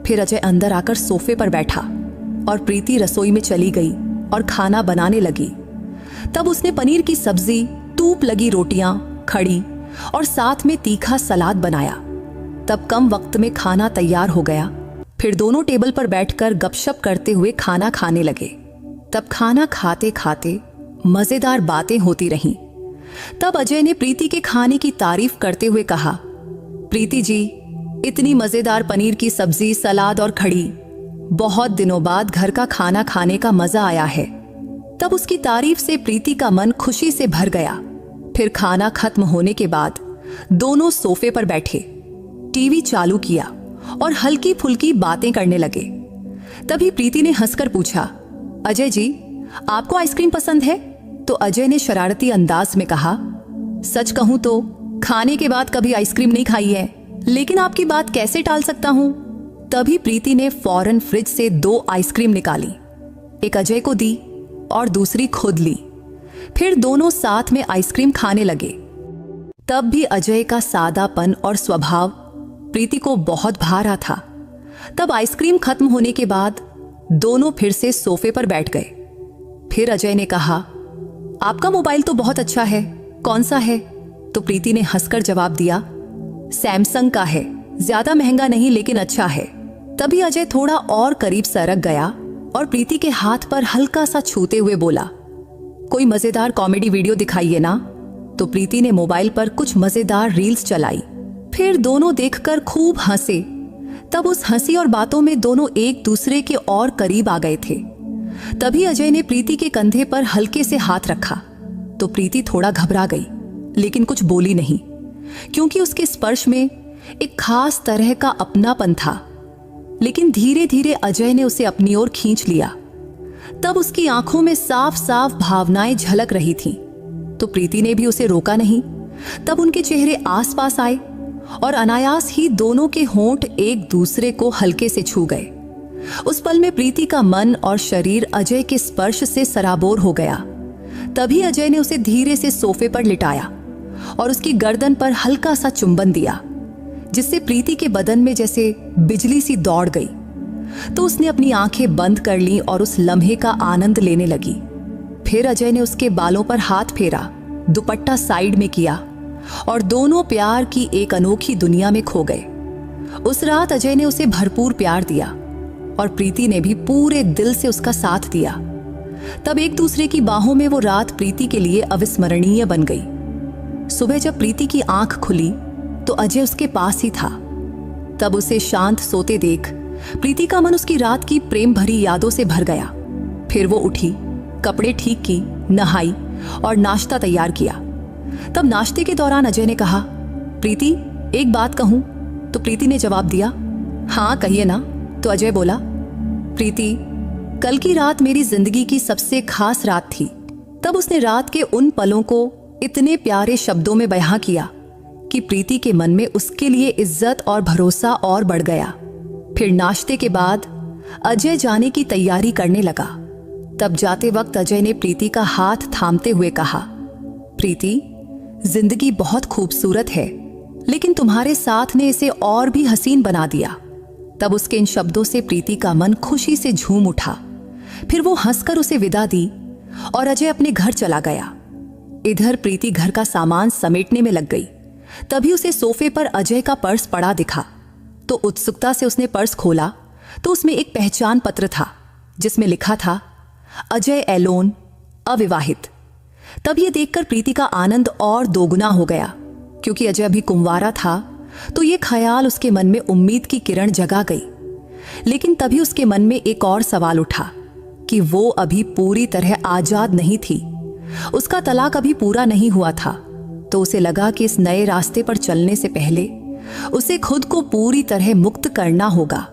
फिर अजय अंदर आकर सोफे पर बैठा और प्रीति रसोई में चली गई और खाना बनाने लगी। तब उसने पनीर की सब्जी, टूप लगी रोटियां, खड़ी और साथ में तीखा सलाद बनाया। तब कम वक्त में खाना तैयार हो गया। फिर दोनों टेबल पर बैठकर गपशप करते हुए खाना खाने लगे। तब खाना खाते खाते मजेदार बातें होती रहीं। तब अजय ने प्रीति के खाने की तारीफ करते हुए कहा, प्रीति जी, इतनी मजेदार पनीर की सब्जी, सलाद और खड़ी, बहुत दिनों बाद घर का खाना खाने का मजा आया है। तब उसकी तारीफ से प्रीति का मन खुशी से भर गया। फिर खाना खत्म होने के बाद दोनों सोफे पर बैठे, टीवी चालू किया और हल्की फुल्की बातें करने लगे। तभी प्रीति ने हंसकर पूछा, अजय जी, आपको आइसक्रीम पसंद है? तो अजय ने शरारती अंदाज में कहा, सच कहूं तो खाने के बाद कभी आइसक्रीम नहीं खाई है, लेकिन आपकी बात कैसे टाल सकता हूं। तभी प्रीति ने फौरन फ्रिज से 2 आइसक्रीम निकाली, एक अजय को दी और दूसरी खुद ली। फिर दोनों साथ में आइसक्रीम खाने लगे। तब भी अजय का सादापन और स्वभाव प्रीति को बहुत भा रहा था। तब आइसक्रीम खत्म होने के बाद दोनों फिर से सोफे पर बैठ गए। फिर अजय ने कहा, आपका मोबाइल तो बहुत अच्छा है, कौन सा है? तो प्रीति ने हंसकर जवाब दिया, सैमसंग का है, ज्यादा महंगा नहीं लेकिन अच्छा है। तभी अजय थोड़ा और करीब सरक गया और प्रीति के हाथ पर हल्का सा छूते हुए बोला, कोई मजेदार कॉमेडी वीडियो दिखाइए ना। तो प्रीति ने मोबाइल पर कुछ मजेदार रील्स चलाई। फिर दोनों देखकर खूब हंसे। तब उस हंसी और बातों में दोनों एक दूसरे के और करीब आ गए थे। तभी अजय ने प्रीति के कंधे पर हल्के से हाथ रखा तो प्रीति थोड़ा घबरा गई, लेकिन कुछ बोली नहीं, क्योंकि उसके स्पर्श में एक खास तरह का अपनापन था। लेकिन धीरे धीरे अजय ने उसे अपनी ओर खींच लिया। तब उसकी आंखों में साफ साफ भावनाएं झलक रही थीं। तो प्रीति ने भी उसे रोका नहीं। तब उनके चेहरे आसपास आए और अनायास ही दोनों के होंठ एक दूसरे को हल्के से छू गए। उस पल में प्रीति का मन और शरीर अजय के स्पर्श से सराबोर हो गया। तभी अजय ने उसे धीरे से सोफे पर लिटाया और उसकी गर्दन पर हल्का सा चुंबन दिया, जिससे प्रीति के बदन में जैसे बिजली सी दौड़ गई। तो उसने अपनी आंखें बंद कर ली और उस लम्हे का आनंद लेने लगी। फिर अजय ने उसके बालों पर हाथ फेरा, दुपट्टा साइड में किया और दोनों प्यार की एक अनोखी दुनिया में खो गए। उस रात अजय ने उसे भरपूर प्यार दिया और प्रीति ने भी पूरे दिल से उसका साथ दिया। तब एक दूसरे की बाहों में वो रात प्रीति के लिए अविस्मरणीय बन गई। सुबह जब प्रीति की आंख खुली तो अजय उसके पास ही था। तब उसे शांत सोते देख प्रीति का मन उसकी रात की प्रेम भरी यादों से भर गया। फिर वो उठी, कपड़े ठीक की, नहाई और नाश्ता तैयार किया। तब नाश्ते के दौरान अजय ने कहा, प्रीति एक बात कहूं? तो प्रीति ने जवाब दिया, हाँ कहिए ना। तो अजय बोला, प्रीति कल की रात मेरी जिंदगी की सबसे खास रात थी। तब उसने रात के उन पलों को इतने प्यारे शब्दों में बयां किया कि प्रीति के मन में उसके लिए इज्जत और भरोसा और बढ़ गया। फिर नाश्ते के बाद अजय जाने की तैयारी करने लगा। तब जाते वक्त अजय ने प्रीति का हाथ थामते हुए कहा, प्रीति जिंदगी बहुत खूबसूरत है, लेकिन तुम्हारे साथ ने इसे और भी हसीन बना दिया। तब उसके इन शब्दों से प्रीति का मन खुशी से झूम उठा। फिर वो हंसकर उसे विदा दी और अजय अपने घर चला गया। इधर प्रीति घर का सामान समेटने में लग गई। तभी उसे सोफे पर अजय का पर्स पड़ा दिखा। तो उत्सुकता से उसने पर्स खोला तो उसमें एक पहचान पत्र था जिसमें लिखा था अजय एलोन, अविवाहित। तब ये देखकर प्रीति का आनंद और दोगुना हो गया, क्योंकि अजय अभी कुंवारा था। तो ये ख्याल उसके मन में उम्मीद की किरण जगा गई। लेकिन तभी उसके मन में एक और सवाल उठा कि वो अभी पूरी तरह आजाद नहीं थी। उसका तलाक अभी पूरा नहीं हुआ था। तो उसे लगा कि इस नए रास्ते पर चलने से पहले उसे खुद को पूरी तरह मुक्त करना होगा।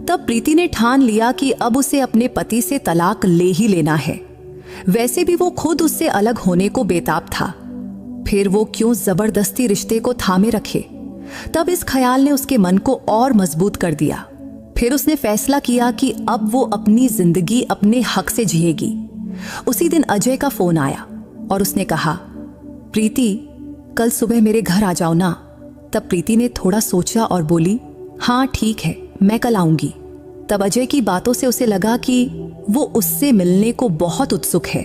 तब प्रीति ने ठान लिया कि अब उसे अपने पति से तलाक ले ही लेना है। वैसे भी वो खुद उससे अलग होने को बेताब था, फिर वो क्यों जबरदस्ती रिश्ते को थामे रखे। तब इस ख्याल ने उसके मन को और मजबूत कर दिया। फिर उसने फैसला किया कि अब वो अपनी जिंदगी अपने हक से जिएगी। उसी दिन अजय का फोन आया और उसने कहा, प्रीति कल सुबह मेरे घर आ जाओ ना। तब प्रीति ने थोड़ा सोचा और बोली, हाँ ठीक है, मैं कल आऊंगी। तब अजय की बातों से उसे लगा कि वो उससे मिलने को बहुत उत्सुक है।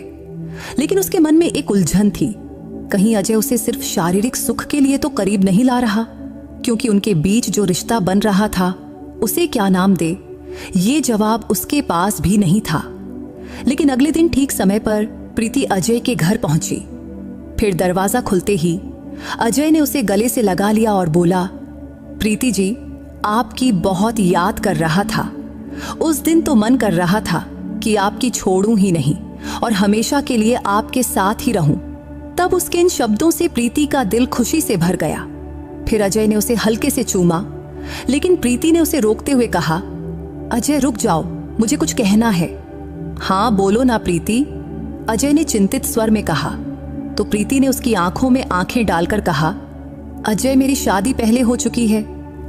लेकिन उसके मन में एक उलझन थी, कहीं अजय उसे सिर्फ शारीरिक सुख के लिए तो करीब नहीं ला रहा, क्योंकि उनके बीच जो रिश्ता बन रहा था उसे क्या नाम दे, ये जवाब उसके पास भी नहीं था। लेकिन अगले दिन ठीक समय पर प्रीति अजय के घर पहुंची। फिर दरवाजा खुलते ही अजय ने उसे गले से लगा लिया और बोला, प्रीति जी, आपकी बहुत याद कर रहा था। उस दिन तो मन कर रहा था कि आपकी छोड़ूं ही नहीं और हमेशा के लिए आपके साथ ही रहूं। तब उसके इन शब्दों से प्रीति का दिल खुशी से भर गया। फिर अजय ने उसे हल्के से चूमा, लेकिन प्रीति ने उसे रोकते हुए कहा, अजय रुक जाओ, मुझे कुछ कहना है। हाँ बोलो ना प्रीति, अजय ने चिंतित स्वर में कहा। तो प्रीति ने उसकी आंखों में आंखें डालकर कहा, अजय मेरी शादी पहले हो चुकी है।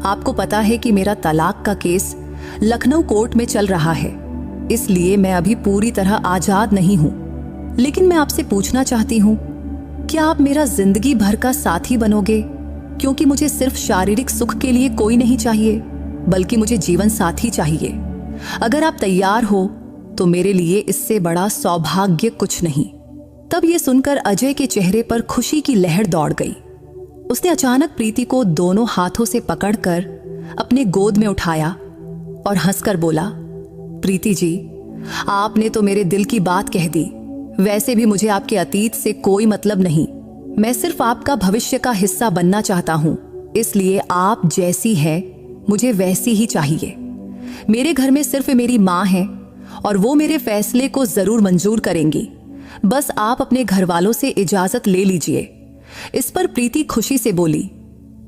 आपको पता है कि मेरा तलाक का केस लखनऊ कोर्ट में चल रहा है, इसलिए मैं अभी पूरी तरह आजाद नहीं हूं। लेकिन मैं आपसे पूछना चाहती हूं, क्या आप मेरा जिंदगी भर का साथी बनोगे? क्योंकि मुझे सिर्फ शारीरिक सुख के लिए कोई नहीं चाहिए, बल्कि मुझे जीवन साथी चाहिए। अगर आप तैयार हो तो मेरे लिए इससे बड़ा सौभाग्य कुछ नहीं। तब ये सुनकर अजय के चेहरे पर खुशी की लहर दौड़ गई। उसने अचानक प्रीति को दोनों हाथों से पकड़कर अपने गोद में उठाया और हंसकर बोला, प्रीति जी, आपने तो मेरे दिल की बात कह दी। वैसे भी मुझे आपके अतीत से कोई मतलब नहीं, मैं सिर्फ आपका भविष्य का हिस्सा बनना चाहता हूं। इसलिए आप जैसी है मुझे वैसी ही चाहिए। मेरे घर में सिर्फ मेरी माँ है और वो मेरे फैसले को जरूर मंजूर करेंगी। बस आप अपने घर वालों से इजाजत ले लीजिए। इस पर प्रीति खुशी से बोली,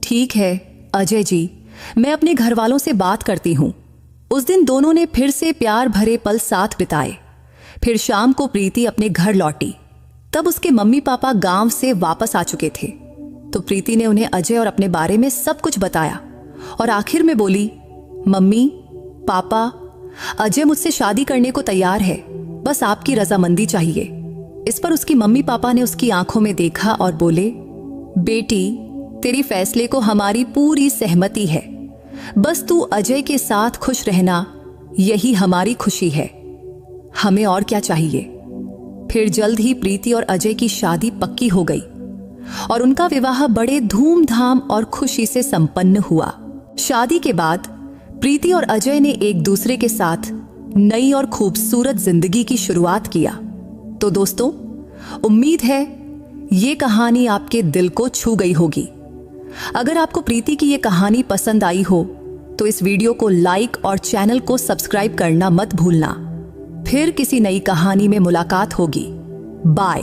ठीक है अजय जी, मैं अपने घर वालों से बात करती हूँ। उस दिन दोनों ने फिर से प्यार भरे पल साथ बिताए। फिर शाम को प्रीति अपने घर लौटी। तब उसके मम्मी पापा गांव से वापस आ चुके थे। तो प्रीति ने उन्हें अजय और अपने बारे में सब कुछ बताया और आखिर में बोली, मम्मी पापा, अजय मुझसे शादी करने को तैयार है, बस आपकी रजामंदी चाहिए। इस पर उसकी मम्मी पापा ने उसकी आंखों में देखा और बोले, बेटी, तेरी फैसले को हमारी पूरी सहमति है। बस तू अजय के साथ खुश रहना, यही हमारी खुशी है। हमें और क्या चाहिए। फिर जल्द ही प्रीति और अजय की शादी पक्की हो गई और उनका विवाह बड़े धूमधाम और खुशी से संपन्न हुआ। शादी के बाद प्रीति और अजय ने एक दूसरे के साथ नई और खूबसूरत जिंदगी की शुरुआत किया। तो दोस्तों, उम्मीद है ये कहानी आपके दिल को छू गई होगी। अगर आपको प्रीति की ये कहानी पसंद आई हो तो इस वीडियो को लाइक और चैनल को सब्सक्राइब करना मत भूलना। फिर किसी नई कहानी में मुलाकात होगी। बाय।